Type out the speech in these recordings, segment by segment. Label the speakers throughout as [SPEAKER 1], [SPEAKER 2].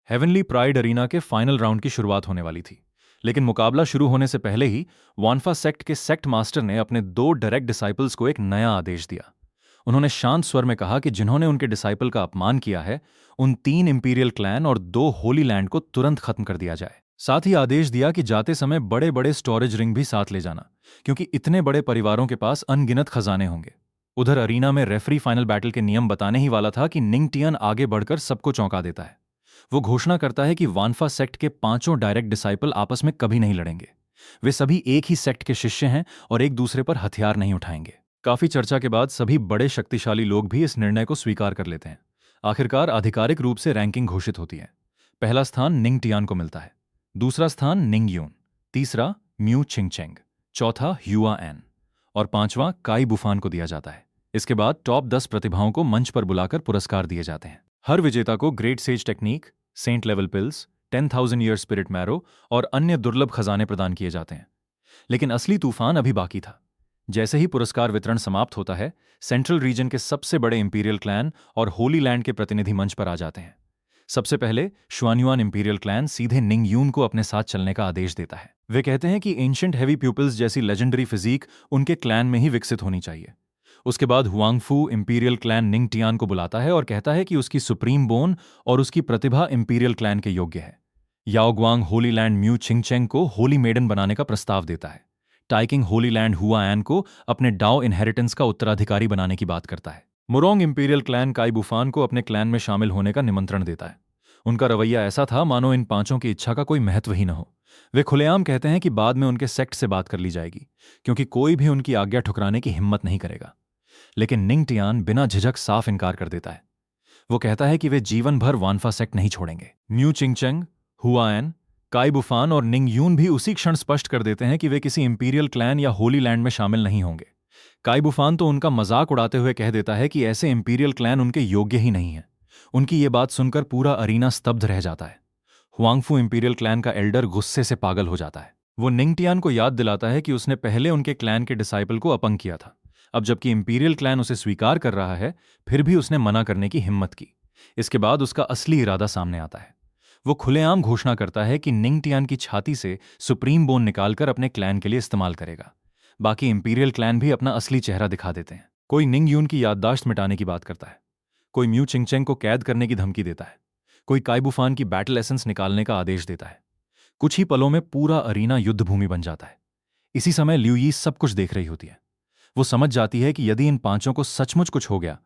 [SPEAKER 1] Heavenly pride arena के final round की शुरुआत होने वाली थी, लेकिन मुकाबला शुरू होने से पहले ही वानफा सेक्ट के सेक्ट मास्टर ने अपने दो डायरेक्ट डिसाइपल्स को एक नया आदेश दिया। उन्होंने शांत स्वर में कहा कि जिन्होंने उनके डिसाइपल का अपमान किया है, उन 3 इंपीरियल क्लैन और 2 होली लैंड को तुरंत खत्म कर दिया जाए। साथ ही आदेश दिया कि जाते समय बड़े बड़े स्टोरेज रिंग भी साथ ले जाना, क्योंकि इतने बड़े परिवारों के पास अनगिनत खजाने होंगे। उधर अरीना में रेफरी फाइनल बैटल के नियम बताने ही वाला था कि निंगटियन आगे बढ़कर सबको चौंका देता है। वो घोषणा करता है कि वानफा सेक्ट के 5 डायरेक्ट डिसाइपल आपस में कभी नहीं लड़ेंगे। वे सभी एक ही सेक्ट के शिष्य हैं और एक दूसरे पर हथियार नहीं उठाएंगे। काफी चर्चा के बाद सभी बड़े शक्तिशाली लोग भी इस निर्णय को स्वीकार कर लेते हैं। आखिरकार आधिकारिक रूप से रैंकिंग घोषित होती है। पहला स्थान निंगटियान को मिलता है, दूसरा स्थान निंगयून, तीसरा म्यू छिंगचेंग, चौथा ह्युआ एन और पांचवां काई बुफान को दिया जाता है। इसके बाद टॉप 10 प्रतिभाओं को मंच पर बुलाकर पुरस्कार दिए जाते हैं। हर विजेता को great sage technique, saint level pills, 10,000 year spirit marrow और अन्य दुर्लभ खजाने प्रदान किए जाते हैं। लेकिन असली तूफान अभी बाकी था। जैसे ही पुरस्कार वितरण समाप्त होता है, सेंट्रल रीजन के सबसे बड़े इंपीरियल क्लैन और होली लैंड के प्रतिनिधि मंच पर आ जाते हैं। सबसे पहले शुआन्युआन इंपीरियल क्लैन सीधे निंगयून को अपने साथ चलने का आदेश देता है। वे कहते हैं कि एंशिएंट हेवी प्यूपिल्स जैसी लेजेंडरी फिजिक उनके क्लैन में ही विकसित होनी चाहिए। उसके बाद हुआंगफू इंपीरियल क्लैन निंगटियान को बुलाता है और कहता है कि उसकी सुप्रीम बोन और उसकी प्रतिभा इंपीरियल क्लैन के योग्य है। याओग्वांग होली लैंड म्यू छिंगचेंग को होली मेडन बनाने का प्रस्ताव देता है। टाइकिंग होली लैंड हुआ एन को अपने डाओ इनहेरिटेंस का उत्तराधिकारी बनाने की बात करता है। मुरोंग इंपीरियल क्लैन काई बुफान को अपने क्लैन में शामिल होने का निमंत्रण देता है। उनका रवैया ऐसा था मानो इन पांचों की इच्छा का कोई महत्व ही न हो। वे खुलेआम कहते हैं कि बाद में उनके सेक्ट से बात कर ली जाएगी, क्योंकि कोई भी उनकी आज्ञा ठुकराने की हिम्मत नहीं करेगा। लेकिन निंगटियान बिना झिझक साफ इनकार कर देता है। वो कहता है कि वे जीवन भर वानफा सेक्ट नहीं छोड़ेंगे। म्यू चिंगचेंग, हुआ एन, काई बुफान और निंगयून भी उसी क्षण स्पष्ट कर देते हैं कि वे किसी इंपीरियल क्लैन या होली लैंड में शामिल नहीं होंगे। काई बुफान तो उनका मजाक उड़ाते हुए कह देता है कि ऐसे इंपीरियल क्लैन उनके योग्य ही नहीं है। उनकी ये बात सुनकर पूरा अरीना स्तब्ध रह जाता है। हुआंगफू इंपीरियल क्लैन का एल्डर गुस्से से पागल हो जाता है। वो निंगटियान को याद दिलाता है कि उसने पहले उनके क्लैन के डिसाइपल को अपंग किया था। अब जबकि इंपीरियल क्लैन उसे स्वीकार कर रहा है, फिर भी उसने मना करने की हिम्मत की। इसके बाद उसका असली इरादा सामने आता है। वो खुलेआम घोषणा करता है कि निंगटियान की छाती से सुप्रीम बोन निकालकर अपने क्लैन के लिए इस्तेमाल करेगा। बाकी इंपीरियल क्लैन भी अपना असली चेहरा दिखा देते हैं। कोई निंगयून की याददाश्त मिटाने की बात करता है, कोई म्यू चिंगचेंग को कैद करने की धमकी देता है, कोई काई बुफान की बैटल एसेंस निकालने का आदेश देता है। कुछ ही पलों में पूरा अरीना युद्ध भूमि बन जाता है। इसी समय लिu यी सब कुछ देख रही होती है। वो समझ जाती है कि यदि इन पांचों को सचमुच कुछ हो गया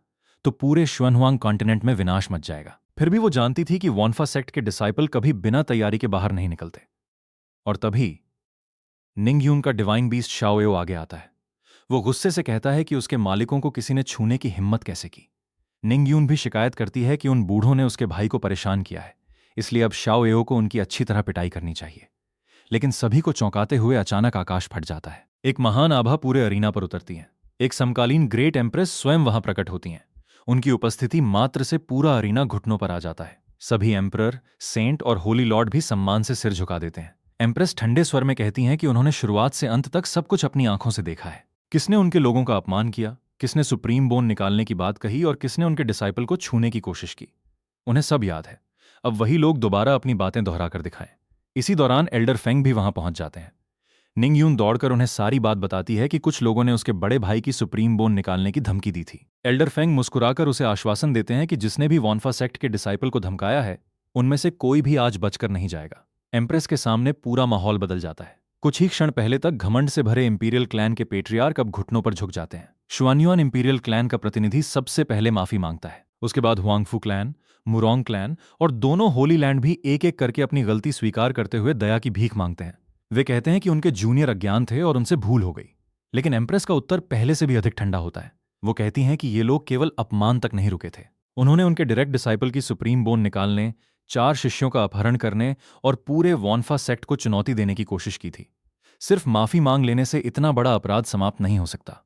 [SPEAKER 1] तो पूरे शुआनहुआंग कॉन्टिनेंट में विनाश मच जाएगा। फिर भी वो जानती थी कि वानफा सेक्ट के डिसाइपल कभी बिना तैयारी के बाहर नहीं निकलते। और तभी निंगयून का डिवाइन बीस्ट शाओएओ आगे आता है। वो गुस्से से कहता है कि उसके मालिकों को किसी ने छूने की हिम्मत कैसे की। निंगयून भी शिकायत करती है कि उन बूढ़ों ने उसके भाई को परेशान किया है, इसलिए अब शाओएओ को उनकी अच्छी तरह पिटाई करनी चाहिए। लेकिन सभी को चौंकाते हुए अचानक आकाश फट जाता है। एक महान आभा पूरे अरीना पर उतरती है। एक समकालीन ग्रेट एम्प्रेस स्वयं वहां प्रकट होती हैं। उनकी उपस्थिति मात्र से पूरा अरीना घुटनों पर आ जाता है। सभी एम्परर, सेंट और होली लॉर्ड भी सम्मान से सिर झुका देते हैं। एम्प्रेस ठंडे स्वर में कहती हैं कि उन्होंने शुरुआत से अंत तक सब कुछ अपनी आंखों से देखा है। किसने उनके लोगों का अपमान किया, किसने सुप्रीम बोन निकालने की बात कही और किसने उनके डिसाइपल को छूने की कोशिश की। उन्हें सब याद है। अब वही लोग दोबारा अपनी बातें दोहराकर दिखाएं। इसी दौरान एल्डर फेंग भी वहां पहुंच जाते हैं। निंगयून दौड़कर उन्हें सारी बात बताती है कि कुछ लोगों ने उसके बड़े भाई की सुप्रीम बोन निकालने की धमकी दी थी। एल्डर फेंग मुस्कुराकर उसे आश्वासन देते हैं कि जिसने भी वानफा सेक्ट के डिसाइपल को धमकाया है, उनमें से कोई भी आज बचकर नहीं जाएगा। एम्प्रेस के सामने पूरा माहौल बदल जाता है। कुछ ही क्षण पहले तक घमंड से भरे इंपीरियल क्लैन के पेट्रियार्क अब घुटनों पर झुक जाते हैं। शुआन्युआन इंपीरियल क्लैन का प्रतिनिधि सबसे पहले माफी मांगता है। उसके बाद हुआंगफू क्लैन, मुरोंग क्लैन और दोनों होली लैंड भी एक एक करके अपनी गलती स्वीकार करते हुए दया की भीख मांगते हैं। वे कहते हैं कि उनके जूनियर अज्ञान थे और उनसे भूल हो गई। लेकिन एम्प्रेस का उत्तर पहले से भी अधिक ठंडा होता है। वो कहती हैं कि ये लोग केवल अपमान तक नहीं रुके थे। उन्होंने उनके डायरेक्ट डिसाइपल की सुप्रीम बोन निकालने, 4 शिष्यों का अपहरण करने और पूरे वानफा सेक्ट को चुनौती देने की कोशिश की थी। सिर्फ माफी मांग लेने से इतना बड़ा अपराध समाप्त नहीं हो सकता।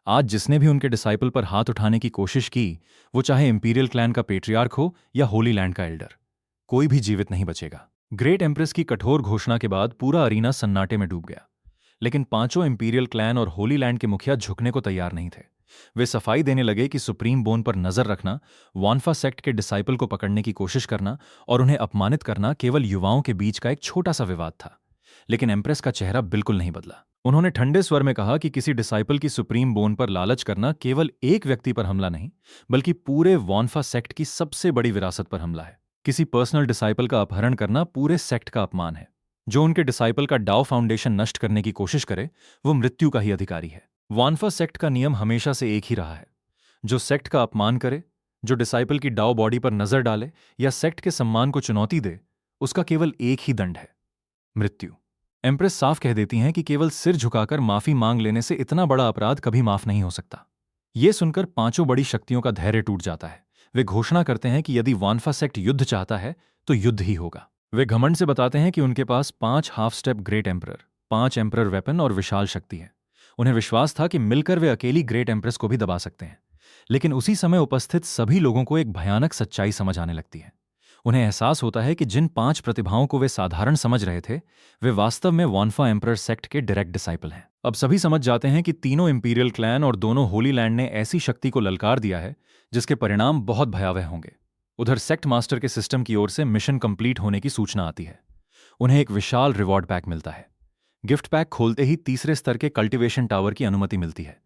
[SPEAKER 1] आज जिसने भी उनके डिसाइपल पर हाथ उठाने की कोशिश की, वो चाहे इंपीरियल क्लैन का पेट्रियार्क हो या होली लैंड का एल्डर, कोई भी जीवित नहीं बचेगा। ग्रेट एम्प्रेस की कठोर घोषणा के बाद पूरा अरीना सन्नाटे में डूब गया। लेकिन पांचों इंपीरियल क्लैन और होली लैंड के मुखिया झुकने को तैयार नहीं थे। वे सफाई देने लगे कि सुप्रीम बोन पर नजर रखना, वानफा सेक्ट के डिसाइपल को पकड़ने की कोशिश करना और उन्हें अपमानित करना केवल युवाओं के बीच का एक छोटा सा विवाद था। लेकिन एम्प्रेस का चेहरा बिल्कुल नहीं बदला। उन्होंने ठंडे स्वर में कहा कि किसी डिसाइपल की सुप्रीम बोन पर लालच करना केवल एक व्यक्ति पर हमला नहीं, बल्कि पूरे वानफा सेक्ट की सबसे बड़ी विरासत पर हमला है। किसी पर्सनल डिसाइपल का अपहरण करना पूरे सेक्ट का अपमान है। जो उनके डिसाइपल का डाओ फाउंडेशन नष्ट करने की कोशिश करे, वो मृत्यु का ही अधिकारी है। वानफा सेक्ट का नियम हमेशा से एक ही रहा है, जो सेक्ट का अपमान करे, जो डिसाइपल की डाओ बॉडी पर नजर डाले या सेक्ट के सम्मान को चुनौती दे, उसका केवल एक ही दंड है, मृत्यु। एम्प्रेस साफ कह देती हैं कि केवल सिर झुकाकर माफी मांग लेने से इतना बड़ा अपराध कभी माफ नहीं हो सकता। ये सुनकर पांचों बड़ी शक्तियों का धैर्य टूट जाता है। वे घोषणा करते हैं कि यदि वानफा सेक्ट युद्ध चाहता है तो युद्ध ही होगा। वे घमंड से बताते हैं कि उनके पास 5 half step great emperor, 5 emperor weapon और विशाल शक्ति है। उन्हें विश्वास था कि मिलकर वे अकेली ग्रेट एम्प्रेस को भी दबा सकते हैं। लेकिन उसी समय उपस्थित सभी लोगों को एक भयानक सच्चाई समझ आने लगती है। उन्हें एहसास होता है कि जिन 5 प्रतिभाओं को वे साधारण समझ रहे थे, वे वास्तव में वानफा एम्परर सेक्ट के डायरेक्ट डिसाइपल हैं। अब सभी समझ जाते हैं कि तीनों इंपीरियल क्लैन और दोनों होली लैंड ने ऐसी शक्ति को ललकार दिया है जिसके परिणाम बहुत भयावह होंगे। उधर सेक्ट मास्टर के सिस्टम की ओर से मिशन कंप्लीट होने की सूचना आती है। उन्हें एक विशाल रिवॉर्ड पैक मिलता है। गिफ्ट पैक खोलते ही तीसरे स्तर के कल्टीवेशन टावर की अनुमति मिलती है,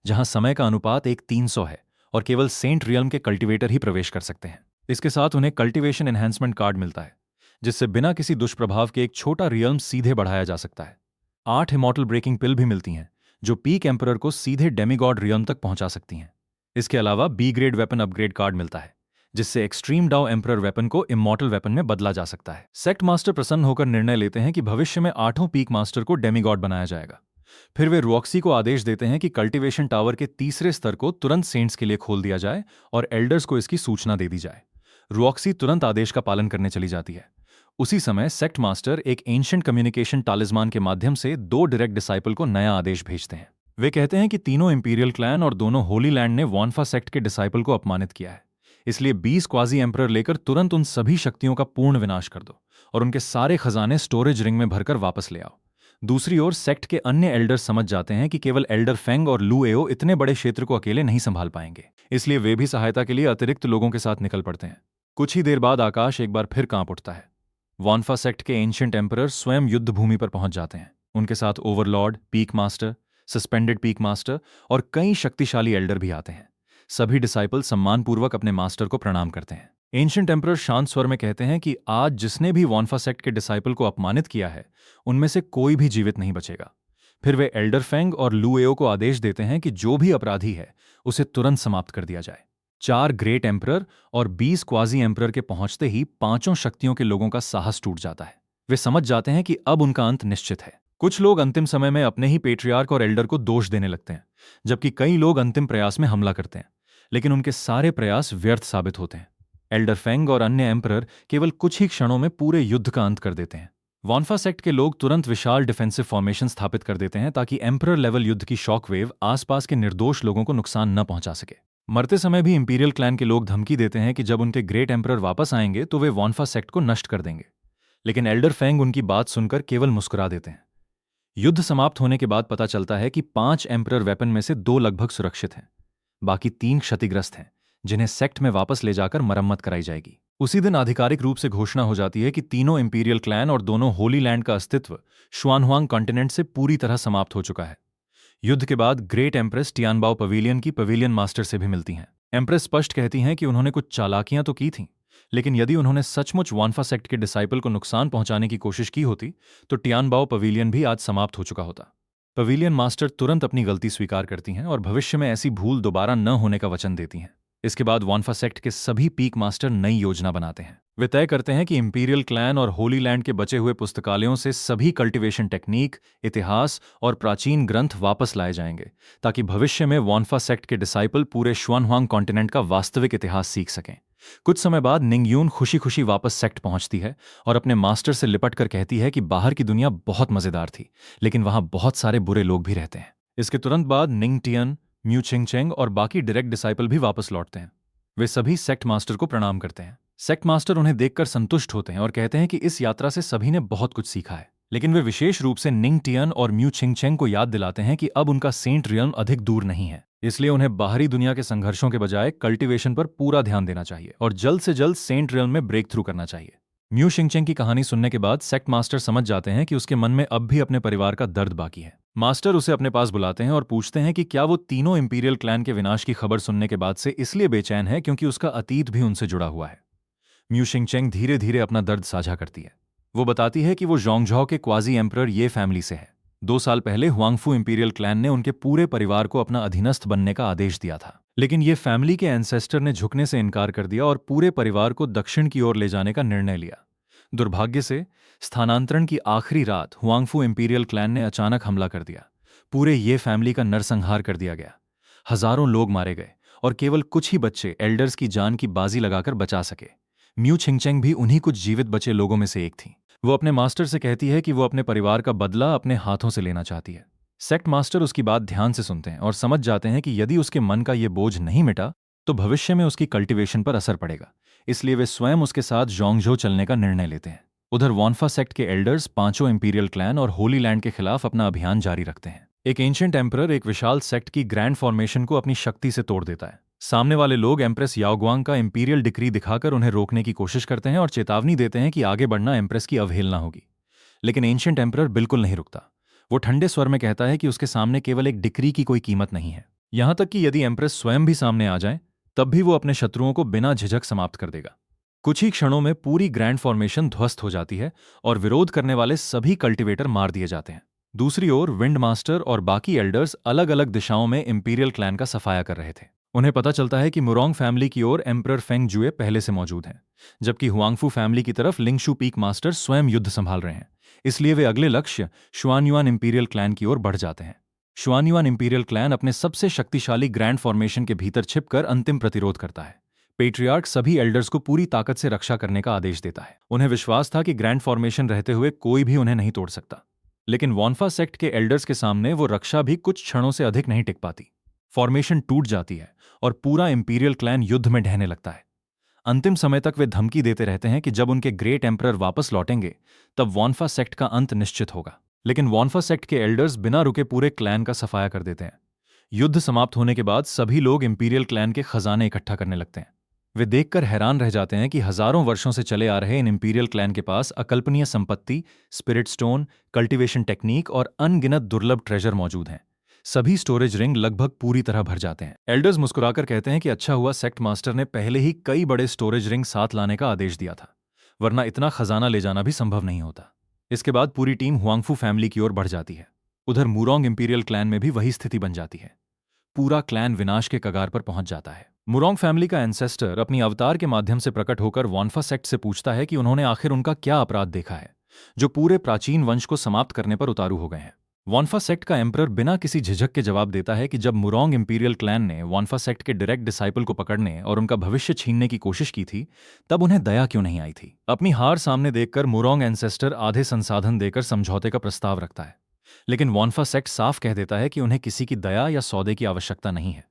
[SPEAKER 1] जहां समय का अनुपात 1:300 है और केवल सेंट रियल्म के कल्टीवेटर ही प्रवेश कर सकते हैं। इसके साथ उन्हें कल्टीवेशन एनहांसमेंट कार्ड मिलता है, जिससे बिना किसी दुष्प्रभाव के एक छोटा रियल्म सीधे बढ़ाया जा सकता है। 8 इमॉर्टल ब्रेकिंग पिल भी मिलती हैं, जो पीक एम्परर को सीधे डेमीगॉड रियल्म तक पहुंचा सकती हैं। इसके अलावा B grade weapon upgrade card मिलता है, जिससे एक्सट्रीम डाउ एम्परर वेपन को इमॉर्टल वेपन में बदला जा सकता है। सेक्ट मास्टर प्रसन्न होकर निर्णय लेते हैं कि भविष्य में 8 पीक मास्टर को डेमीगॉड बनाया जाएगा। फिर वे रॉक्सी को आदेश देते हैं कि कल्टीवेशन टावर के तीसरे स्तर को तुरंत सेंट्स के लिए खोल दिया जाए और एल्डर्स को इसकी सूचना दे दी जाए। रॉक्सी तुरंत आदेश का पालन करने चली जाती है। उसी समय सेक्ट मास्टर एक एंशिएंट कम्युनिकेशन टालिस्मान के माध्यम से 2 डायरेक्ट डिसाइपल को नया आदेश भेजते हैं। वे कहते हैं कि तीनों इंपीरियल क्लैन और दोनों होली लैंड ने वानफा सेक्ट के डिसाइपल को अपमानित किया है, इसलिए 20 क्वाजी एम्परर लेकर तुरंत उन सभी शक्तियों का पूर्ण विनाश कर दो और उनके सारे खजाने स्टोरेज रिंग में भरकर वापस ले आओ। दूसरी ओर सेक्ट के अन्य एल्डर्स समझ जाते हैं कि केवल एल्डर फेंग और लू एओ इतने बड़े क्षेत्र को अकेले नहीं संभाल पाएंगे, इसलिए वे भी सहायता के लिए अतिरिक्त लोगों के साथ निकल पड़ते हैं। कुछ ही देर बाद आकाश एक बार फिर कांप उठता है। वानफा सेक्ट के एंशिएंट एम्परर स्वयं युद्ध भूमि पर पहुंच जाते हैं। उनके साथ Overlord, peak master, suspended peak master और कई शक्तिशाली एल्डर भी आते हैं। सभी डिसाइपल सम्मानपूर्वक अपने मास्टर को प्रणाम करते हैं। एंशिएंट एम्परर शांत स्वर में कहते हैं कि आज जिसने भी वानफा सेक्ट के डिसाइपल को अपमानित किया है, उनमें से कोई भी जीवित नहीं बचेगा। फिर वे एल्डर फेंग और लू एओ को आदेश देते हैं कि जो भी अपराधी है उसे तुरंत समाप्त कर दिया जाए। 4 ग्रेट एम्परर और 20 क्वाजी एम्परर के पहुंचते ही पांचों शक्तियों के लोगों का साहस टूट जाता है। वे समझ जाते हैं कि अब उनका अंत निश्चित है। कुछ लोग अंतिम समय में अपने ही पेट्रियार्क और एल्डर को दोष देने लगते हैं, जबकि कई लोग अंतिम प्रयास में हमला करते हैं, लेकिन उनके सारे प्रयास व्यर्थ साबित होते हैं। एल्डर फेंग और अन्य एम्परर केवल कुछ ही क्षणों में पूरे युद्ध का अंत कर देते हैं। वानफा सेक्ट के लोग तुरंत विशाल डिफेंसिव फॉर्मेशन स्थापित कर देते हैं ताकि एम्परर लेवल युद्ध की शॉक वेव आसपास के निर्दोष लोगों को नुकसान न पहुंचा सके। मरते समय भी इंपीरियल क्लैन के लोग धमकी देते हैं कि जब उनके ग्रेट एम्परर वापस आएंगे तो वे वानफा सेक्ट को नष्ट कर देंगे, लेकिन एल्डर फेंग उनकी बात सुनकर केवल मुस्कुरा देते हैं। युद्ध समाप्त होने के बाद पता चलता है कि 5 एम्परर वेपन में से 2 लगभग सुरक्षित हैं, बाकी 3 क्षतिग्रस्त हैं, जिन्हें सेक्ट में वापस ले जाकर मरम्मत कराई जाएगी। उसी दिन आधिकारिक रूप से घोषणा हो जाती है कि तीनों इंपीरियल क्लैन और दोनों होली लैंड का अस्तित्व शुआनहुआंग कॉन्टिनेंट से पूरी तरह समाप्त हो चुका है। युद्ध के बाद ग्रेट एम्प्रेस टियानबाओ पवेलियन की पवेलियन मास्टर से भी मिलती हैं। एम्प्रेस स्पष्ट कहती हैं कि उन्होंने कुछ चालाकियां तो की थीं, लेकिन यदि उन्होंने सचमुच वानफा सेक्ट के डिसाइपल को नुकसान पहुंचाने की कोशिश की होती तो टियानबाओ पवेलियन भी आज समाप्त हो चुका होता। पवेलियन मास्टर तुरंत अपनी गलती स्वीकार करती हैं और भविष्य में ऐसी भूल दोबारा न होने का वचन देती हैं। इसके बाद वानफा सेक्ट के सभी पीक मास्टर नई योजना बनाते हैं। वे तय करते हैं कि इंपीरियल क्लैन और होली लैंड के बचे हुए पुस्तकालयों से सभी कल्टीवेशन टेक्निक, इतिहास और प्राचीन ग्रंथ वापस लाए जाएंगे, ताकि भविष्य में वानफा सेक्ट के डिसाइपल पूरे शुआनहुआंग कॉन्टिनेंट का वास्तविक इतिहास सीख सकें। कुछ समय बाद निंगयून खुशी खुशी वापस सेक्ट पहुंचती है और अपने मास्टर से लिपट कर कहती है कि बाहर की दुनिया बहुत मजेदार थी, लेकिन वहां बहुत सारे बुरे लोग भी रहते हैं। इसके तुरंत बाद निंग टियन, म्यू छिंगचेंग और बाकी डायरेक्ट डिसाइपल भी वापस लौटते हैं। वे सभी सेक्ट मास्टर को प्रणाम करते हैं। सेक्ट मास्टर उन्हें देखकर संतुष्ट होते हैं और कहते हैं कि इस यात्रा से सभी ने बहुत कुछ सीखा है, लेकिन वे विशेष रूप से निंग टियन और म्यू छिंगचेंग को याद दिलाते हैं कि अब उनका सेंट रियल्म अधिक दूर नहीं है। इसलिए उन्हें बाहरी दुनिया के संघर्षों के बजाय कल्टीवेशन पर पूरा ध्यान देना चाहिए और जल्द से जल्द सेंट रियल्म में ब्रेक थ्रू करना चाहिए। म्यू शिंगचेंग की कहानी सुनने के बाद सेक्ट मास्टर समझ जाते हैं कि उसके मन में अब भी अपने परिवार का दर्द बाकी है। मास्टर उसे अपने पास बुलाते हैं और पूछते हैं कि क्या वो तीनों इंपीरियल क्लैन के विनाश की खबर सुनने के बाद से इसलिए बेचैन है क्योंकि उसका अतीत भी उनसे जुड़ा हुआ है। म्यू शिंगचेंग धीरे धीरे अपना दर्द साझा करती है। वो बताती है कि वो जोंगझाओ के क्वाजी एम्परर ये फैमिली से है। 2 साल पहले हुआंगफू इंपीरियल क्लैन ने उनके पूरे परिवार को अपना अधीनस्थ बनने का आदेश दिया था, लेकिन ये फैमिली के एंसेस्टर ने झुकने से इनकार कर दिया और पूरे परिवार को दक्षिण की ओर ले जाने का निर्णय लिया। दुर्भाग्य से स्थानांतरण की आखिरी रात हुआंगफू इंपीरियल क्लैन ने अचानक हमला कर दिया। पूरे ये फैमिली का नरसंहार कर दिया गया। हजारों लोग मारे गए और केवल कुछ ही बच्चे एल्डर्स की जान की बाजी लगाकर बचा सके। म्यू छिंगचेंग भी उन्हीं कुछ जीवित बचे लोगों में से एक थी। वो अपने मास्टर से कहती है कि वो अपने परिवार का बदला अपने हाथों से लेना चाहती है। सेक्ट मास्टर उसकी बात ध्यान से सुनते हैं और समझ जाते हैं कि यदि उसके मन का ये बोझ नहीं मिटा तो भविष्य में उसकी कल्टीवेशन पर असर पड़ेगा। इसलिए वे स्वयं उसके साथ जोंगझो चलने का निर्णय लेते हैं। उधर वॉन्फा सेक्ट के एल्डर्स पांचों इंपीरियल क्लैन और होली लैंड के खिलाफ अपना अभियान जारी रखते हैं। एक एंशिएंट एम्परर एक विशाल सेक्ट की ग्रैंड फॉर्मेशन को अपनी शक्ति से तोड़ देता है। सामने वाले लोग एम्प्रेस याओगुआंग का इंपीरियल डिक्री दिखाकर उन्हें रोकने की कोशिश करते हैं और चेतावनी देते हैं कि आगे बढ़ना एम्प्रेस की अवहेलना होगी। लेकिन एंशिएंट एम्परर बिल्कुल नहीं रुकता। वो ठंडे स्वर में कहता है कि उसके सामने केवल एक डिक्री की कोई कीमत नहीं है। यहां तक कि यदि एम्प्रेस स्वयं भी सामने आ जाए तब भी वो अपने शत्रुओं को बिना झिझक समाप्त कर देगा। कुछ ही क्षणों में पूरी ग्रैंड फॉर्मेशन ध्वस्त हो जाती है और विरोध करने वाले सभी कल्टीवेटर मार दिए जाते हैं। दूसरी ओर विंड मास्टर और बाकी एल्डर्स अलग अलग दिशाओं में इंपीरियल क्लैन का सफाया कर रहे थे। उन्हें पता चलता है कि मुरोंग फैमिली की ओर एम्परर फेंग जुए पहले से मौजूद हैं, जबकि हुआंगफू फैमिली की तरफ लिंगशू पीक मास्टर स्वयं युद्ध संभाल रहे हैं। इसलिए वे अगले लक्ष्य शुआनयुआन इंपीरियल क्लैन की ओर बढ़ जाते हैं। शुआनयुआन इंपीरियल क्लैन अपने सबसे शक्तिशाली ग्रैंड फॉर्मेशन के भीतर छिपकर अंतिम प्रतिरोध करता है। पेट्रियार्क सभी एल्डर्स को पूरी ताकत से रक्षा करने का आदेश देता है। उन्हें विश्वास था कि ग्रैंड फॉर्मेशन रहते हुए कोई भी उन्हें नहीं तोड़ सकता। लेकिन वॉन्फा सेक्ट के एल्डर्स के सामने वो रक्षा भी कुछ क्षणों से अधिक नहीं टिक पाती। फॉर्मेशन टूट जाती है और पूरा इंपीरियल क्लैन युद्ध में ढहने लगता है। अंतिम समय तक वे धमकी देते रहते हैं कि जब उनके ग्रेट एम्परर वापस लौटेंगे तब वॉन्फा सेक्ट का अंत निश्चित होगा। लेकिन वॉन्फा सेक्ट के एल्डर्स बिना रुके पूरे क्लैन का सफाया कर देते हैं। युद्ध समाप्त होने के बाद सभी लोग इंपीरियल क्लैन के खजाने इकट्ठा करने लगते हैं। वे देखकर हैरान रह जाते हैं कि हजारों वर्षों से चले आ रहे इन इंपीरियल क्लैन के पास अकल्पनीय संपत्ति, स्पिरिट स्टोन, कल्टीवेशन टेक्निक और अनगिनत दुर्लभ ट्रेजर मौजूद हैं। सभी स्टोरेज रिंग लगभग पूरी तरह भर जाते हैं। एल्डर्स मुस्कुराकर कहते हैं कि अच्छा हुआ सेक्ट मास्टर ने पहले ही कई बड़े स्टोरेज रिंग साथ लाने का आदेश दिया था, वरना इतना खजाना ले जाना भी संभव नहीं होता। इसके बाद पूरी टीम हुआंगफू फैमिली की ओर बढ़ जाती है। उधर मुरोंग इंपीरियल क्लैन में भी वही स्थिति बन जाती है। पूरा क्लैन विनाश के कगार पर पहुंच जाता है। मुरोंग फैमिली का एंसेस्टर अपनी अवतार के माध्यम से प्रकट होकर वॉन्फा सेक्ट से पूछता है कि उन्होंने आखिर उनका क्या अपराध देखा है जो पूरे प्राचीन वंश को समाप्त करने पर उतारू हो गए हैं। वॉन्फा सेक्ट का एम्परर बिना किसी झिझक के जवाब देता है कि जब मुरोंग इंपीरियल क्लैन ने वॉन्फा सेक्ट के डायरेक्ट डिसाइपल को पकड़ने और उनका भविष्य छीनने की कोशिश की थी तब उन्हें दया क्यों नहीं आई थी। अपनी हार सामने देखकर मुरोंग एंसेस्टर आधे संसाधन देकर समझौते का प्रस्ताव रखता है, लेकिन वॉन्फा सेक्ट साफ कह देता है कि उन्हें किसी की दया या सौदे की आवश्यकता नहीं है।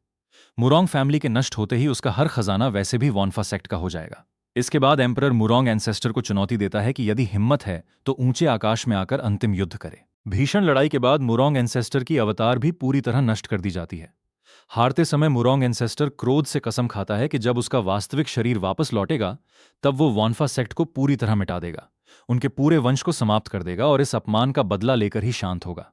[SPEAKER 1] मुरोंग फैमिली के नष्ट होते ही उसका हर खजाना वैसे भी वॉन्फा सेक्ट का हो जाएगा। इसके बाद एम्परर मुरोंग एंसेस्टर को चुनौती देता है कि यदि हिम्मत है तो ऊंचे आकाश में आकर अंतिम युद्ध करे। भीषण लड़ाई के बाद मुरोंग एंसेस्टर की अवतार भी पूरी तरह नष्ट कर दी जाती है। हारते समय मुरोंग एंसेस्टर क्रोध से कसम खाता है कि जब उसका वास्तविक शरीर वापस लौटेगा तब वो वॉन्फा सेक्ट को पूरी तरह मिटा देगा, उनके पूरे वंश को समाप्त कर देगा और इस अपमान का बदला लेकर ही शांत होगा।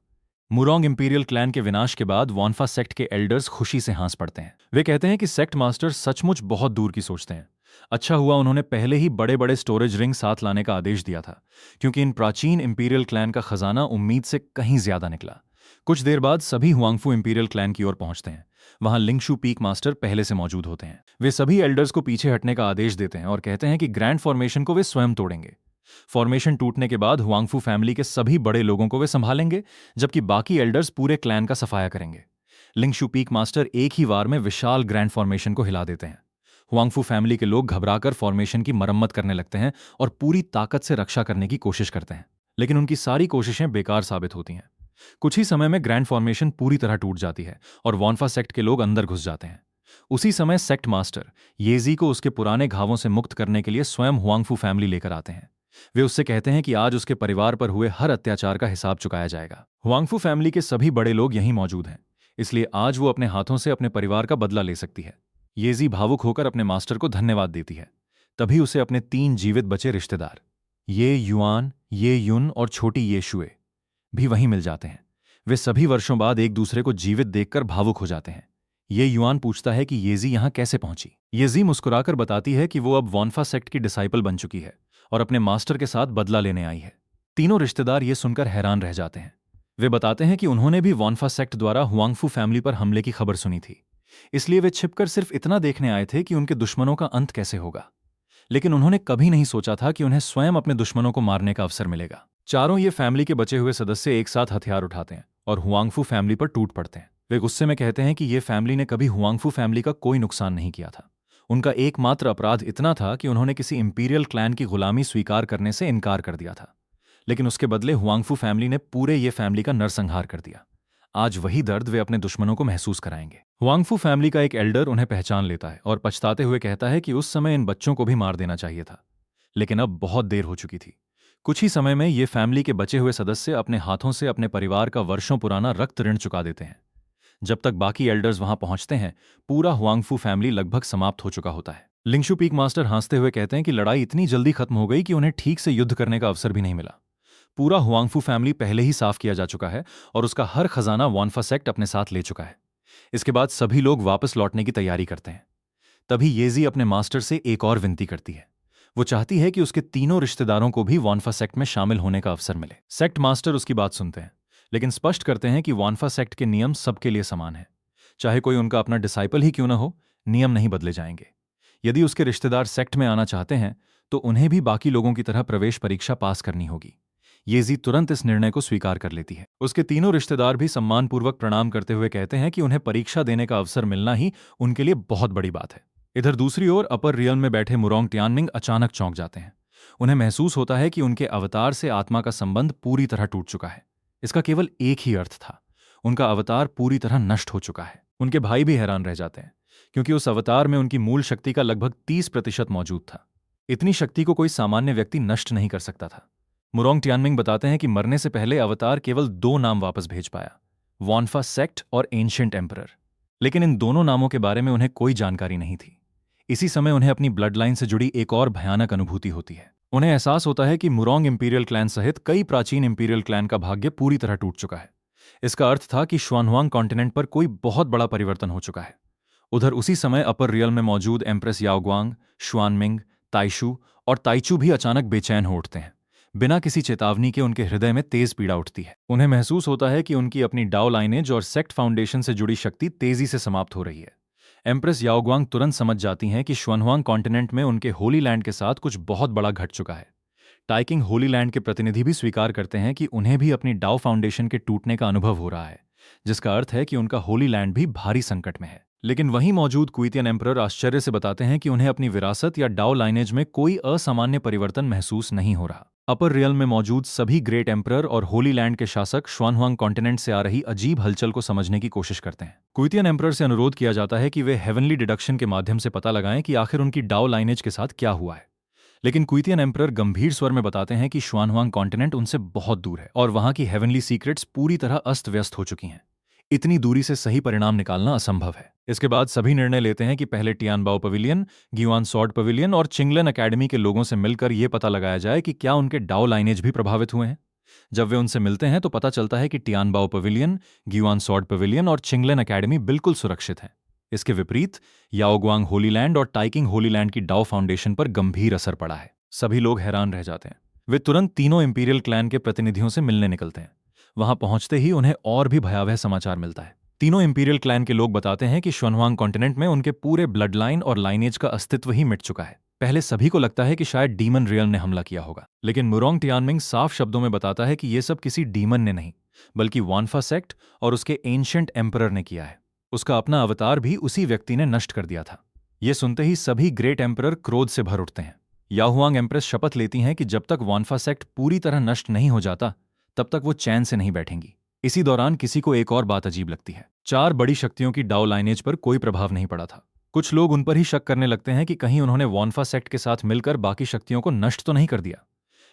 [SPEAKER 1] मुरोंग इंपीरियल क्लैन के विनाश के बाद वॉन्फा सेक्ट के एल्डर्स खुशी से हंस पड़ते हैं। वे कहते हैं कि सेक्ट मास्टर सचमुच बहुत दूर की सोचते हैं। अच्छा हुआ उन्होंने पहले ही बड़े बड़े स्टोरेज रिंग साथ लाने का आदेश दिया था, क्योंकि इन प्राचीन इंपीरियल क्लैन का खजाना उम्मीद से कहीं ज्यादा निकला। कुछ देर बाद सभी हुआंगफू इंपीरियल क्लैन की ओर पहुंचते हैं। वहां लिंगशू पीक मास्टर पहले से मौजूद होते हैं। वे सभी एल्डर्स को पीछे हटने का आदेश देते हैं और कहते हैं कि ग्रैंड फॉर्मेशन को वे स्वयं तोड़ेंगे। फॉर्मेशन टूटने के बाद हुआंगफू फैमिली के सभी बड़े लोगों को वे संभालेंगे, जबकि बाकी एल्डर्स पूरे क्लैन का सफाया करेंगे। लिंगशू पीक मास्टर एक ही वार में विशाल ग्रैंड फॉर्मेशन को हिला देते हैं। हुआंगफू फैमिली के लोग घबराकर फॉर्मेशन की मरम्मत करने लगते हैं और पूरी ताकत से रक्षा करने की कोशिश करते हैं, लेकिन उनकी सारी कोशिशें बेकार साबित होती हैं। कुछ ही समय में ग्रैंड फॉर्मेशन पूरी तरह टूट जाती है और वॉन्फा सेक्ट के लोग अंदर घुस जाते हैं। उसी समय सेक्ट मास्टर येजी को उसके पुराने घावों से मुक्त करने के लिए स्वयं हुआंगफू फैमिली लेकर आते हैं। वे उससे कहते हैं कि आज उसके परिवार पर हुए हर अत्याचार का हिसाब चुकाया जाएगा। हुआंगफू फैमिली के सभी बड़े लोग यहीं मौजूद हैं। इसलिए आज वो अपने हाथों से अपने परिवार का बदला ले सकती है। येजी भावुक होकर अपने मास्टर को धन्यवाद देती है। तभी उसे अपने 3 जीवित बचे रिश्तेदार ये युआन, ये युन और छोटी ये शुए भी वहीं मिल जाते हैं। वे सभी वर्षों बाद एक दूसरे को जीवित देखकर भावुक हो जाते हैं। ये युआन पूछता है कि येजी यहां कैसे पहुंची। येजी मुस्कुराकर बताती है कि वो अब वॉन्फा सेक्ट की डिसाइपल बन चुकी है और अपने मास्टर के साथ बदला लेने आई है। तीनों रिश्तेदार ये सुनकर हैरान रह जाते हैं। वे बताते हैं कि उन्होंने भी वॉन्फा सेक्ट द्वारा हुआंगफू फैमिली पर हमले की खबर सुनी थी, इसलिए वे छिपकर सिर्फ इतना देखने आए थे कि उनके दुश्मनों का अंत कैसे होगा। लेकिन उन्होंने कभी नहीं सोचा था कि उन्हें स्वयं अपने दुश्मनों को मारने का अवसर मिलेगा। चारों ये फैमिली के बचे हुए सदस्य एक साथ हथियार उठाते हैं और हुआंगफू फैमिली पर टूट पड़ते हैं। वे गुस्से में कहते हैं कि ये फैमिली ने कभी हुआंगफू फैमिली का कोई नुकसान नहीं किया था। उनका एकमात्र अपराध इतना था कि उन्होंने किसी इंपीरियल क्लैन की गुलामी स्वीकार करने से इनकार कर दिया था, लेकिन उसके बदले हुआंगफू फैमिली ने पूरे ये फैमिली का नरसंहार कर दिया। आज वही दर्द वे अपने दुश्मनों को महसूस कराएंगे। हुआंगफू फैमिली का एक एल्डर उन्हें पहचान लेता है और पछताते हुए कहता है कि उस समय इन बच्चों को भी मार देना चाहिए था, लेकिन अब बहुत देर हो चुकी थी। कुछ ही समय में ये फैमिली के बचे हुए सदस्य अपने हाथों से अपने परिवार का वर्षों पुराना रक्त ऋण चुका देते हैं। जब तक बाकी एल्डर्स वहां पहुंचते हैं, पूरा हुआंगफू फैमिली लगभग समाप्त हो चुका होता है। लिंगशु पीक मास्टर हंसते हुए कहते हैं कि लड़ाई इतनी जल्दी खत्म हो गई कि उन्हें ठीक से युद्ध करने का अवसर भी नहीं मिला। पूरा हुआंगफू फैमिली पहले ही साफ किया जा चुका है और उसका हर खजाना वॉन्फा सेक्ट अपने साथ ले चुका है। इसके बाद सभी लोग वापस लौटने की तैयारी करते हैं। तभी येजी अपने मास्टर से एक और विनती करती है। वो चाहती है कि उसके तीनों रिश्तेदारों को भी वॉन्फा सेक्ट में शामिल होने का अवसर मिले। सेक्ट मास्टर उसकी बात सुनते हैं, लेकिन स्पष्ट करते हैं कि वॉन्फा सेक्ट के नियम सबके लिए समान हैं। चाहे कोई उनका अपना डिसाइपल ही क्यों न हो, नियम नहीं बदले जाएंगे। यदि उसके रिश्तेदार सेक्ट में आना चाहते हैं तो उन्हें भी बाकी लोगों की तरह प्रवेश परीक्षा पास करनी होगी। येजी तुरंत इस निर्णय को स्वीकार कर लेती है। उसके तीनों रिश्तेदार भी सम्मानपूर्वक प्रणाम करते हुए कहते हैं कि उन्हें परीक्षा देने का अवसर मिलना ही उनके लिए बहुत बड़ी बात है। इधर दूसरी ओर अपर रियल में बैठे मुरोंग टियानमिंग अचानक चौंक जाते हैं। उन्हें महसूस होता है कि उनके अवतार से आत्मा का संबंध पूरी तरह टूट चुका है। इसका केवल एक ही अर्थ था, उनका अवतार पूरी तरह नष्ट हो चुका है। उनके भाई भी हैरान रह जाते हैं, क्योंकि उस अवतार में उनकी मूल शक्ति का लगभग 30% मौजूद था। इतनी शक्ति को कोई सामान्य व्यक्ति नष्ट नहीं कर सकता था। मुरोंग टियानमिंग बताते हैं कि मरने से पहले अवतार केवल 2 नाम वापस भेज पाया, वॉन्फा सेक्ट और एंशिएंट एम्परर। लेकिन इन दोनों नामों के बारे में उन्हें कोई जानकारी नहीं थी। इसी समय उन्हें अपनी ब्लड लाइन से जुड़ी एक और भयानक अनुभूति होती है। उन्हें एहसास होता है कि मुरोंग इंपीरियल क्लैन सहित कई प्राचीन इंपीरियल क्लैन का भाग्य पूरी तरह टूट चुका है। इसका अर्थ था कि शुआनहुआंग कॉन्टिनेंट पर कोई बहुत बड़ा परिवर्तन हो चुका है। उधर उसी समय अपर रियल में मौजूद एम्प्रेस याओग्वांग, शुआनमिंग, ताइशु और ताइचू भी अचानक बेचैन हो उठते हैं। बिना किसी चेतावनी के उनके हृदय में तेज पीड़ा उठती है। उन्हें महसूस होता है कि उनकी अपनी डाओ लाइनेज और सेक्ट फाउंडेशन से जुड़ी शक्ति तेजी से समाप्त हो रही है। एम्प्रेस याओग्वांग तुरंत समझ जाती हैं कि शुआनहुआंग कॉन्टिनेंट में उनके होली लैंड के साथ कुछ बहुत बड़ा घट चुका है। टाइकिंग होली लैंड के प्रतिनिधि भी स्वीकार करते हैं कि उन्हें भी अपनी डाओ फाउंडेशन के टूटने का अनुभव हो रहा है, जिसका अर्थ है कि उनका होली लैंड भी भारी संकट में है। लेकिन वहीं मौजूद क्वितियन एम्परर आश्चर्य से बताते हैं कि उन्हें अपनी विरासत या डाओ लाइनेज में कोई असामान्य परिवर्तन महसूस नहीं हो रहा। अपर रियल में मौजूद सभी ग्रेट एम्परर और होली लैंड के शासक शुआनहुआंग कॉन्टिनेंट से आ रही अजीब हलचल को समझने की कोशिश करते हैं। क्वितियन एम्परर से अनुरोध किया जाता है कि वे हेवनली डिडक्शन के माध्यम से पता लगाएं कि आखिर उनकी डाओ लाइनेज के साथ क्या हुआ है। लेकिन क्वितियन एम्परर गंभीर स्वर में बताते हैं कि शुआनहुआंग कॉन्टिनेंट उनसे बहुत दूर है और वहां की हेवनली सीक्रेट्स पूरी तरह अस्त व्यस्त हो चुकी हैं। इतनी दूरी से सही परिणाम निकालना असंभव है। इसके बाद सभी निर्णय लेते हैं कि पहले टियानबाओ पवेलियन, गियुआन सॉर्ड पवेलियन और चिंगलन एकेडमी के लोगों से मिलकर यह पता लगाया जाए कि क्या उनके डाओ लाइनेज भी प्रभावित हुए हैं। जब वे उनसे मिलते हैं तो पता चलता है कि टियानबाओ पवेलियन, गियुआन सॉर्ड पवेलियन और चिंगलन एकेडमी बिल्कुल सुरक्षित हैं। इसके विपरीत याओग्वांग होली लैंड और टाइकिंग होली लैंड की डाओ फाउंडेशन पर गंभीर असर पड़ा है। सभी लोग हैरान रह जाते हैं। वे तुरंत तीनों इंपीरियल क्लैन के प्रतिनिधियों से मिलने निकलते हैं। वहां पहुंचते ही उन्हें और भी भयावह समाचार मिलता है। तीनों इंपीरियल क्लैन के लोग बताते हैं कि शुआनहुआंग कॉन्टिनेंट में उनके पूरे ब्लड लाइन और लाइनेज का अस्तित्व ही मिट चुका है। पहले सभी को लगता है कि शायद डीमन रियल ने हमला किया होगा, लेकिन मुरोंग टियानमिंग साफ शब्दों में बताता है कि यह सब किसी डीमन ने नहीं, बल्कि वॉन्फा सेक्ट और उसके एंशिएंट एम्परर ने किया है। उसका अपना अवतार भी उसी व्यक्ति ने नष्ट कर दिया था। यह सुनते ही सभी ग्रेट एम्परर क्रोध से भर उठते हैं। याहुआंग एम्प्रेस शपथ लेती हैं कि जब तक वॉन्फा सेक्ट पूरी तरह नष्ट नहीं हो जाता तब तक वो चैन से नहीं बैठेंगी। इसी दौरान किसी को एक और बात अजीब लगती है। 4 बड़ी शक्तियों की डाओ लाइनेज पर कोई प्रभाव नहीं पड़ा था। कुछ लोग उन पर ही शक करने लगते हैं कि कहीं उन्होंने वॉन्फा सेक्ट के साथ मिलकर बाकी शक्तियों को नष्ट तो नहीं कर दिया।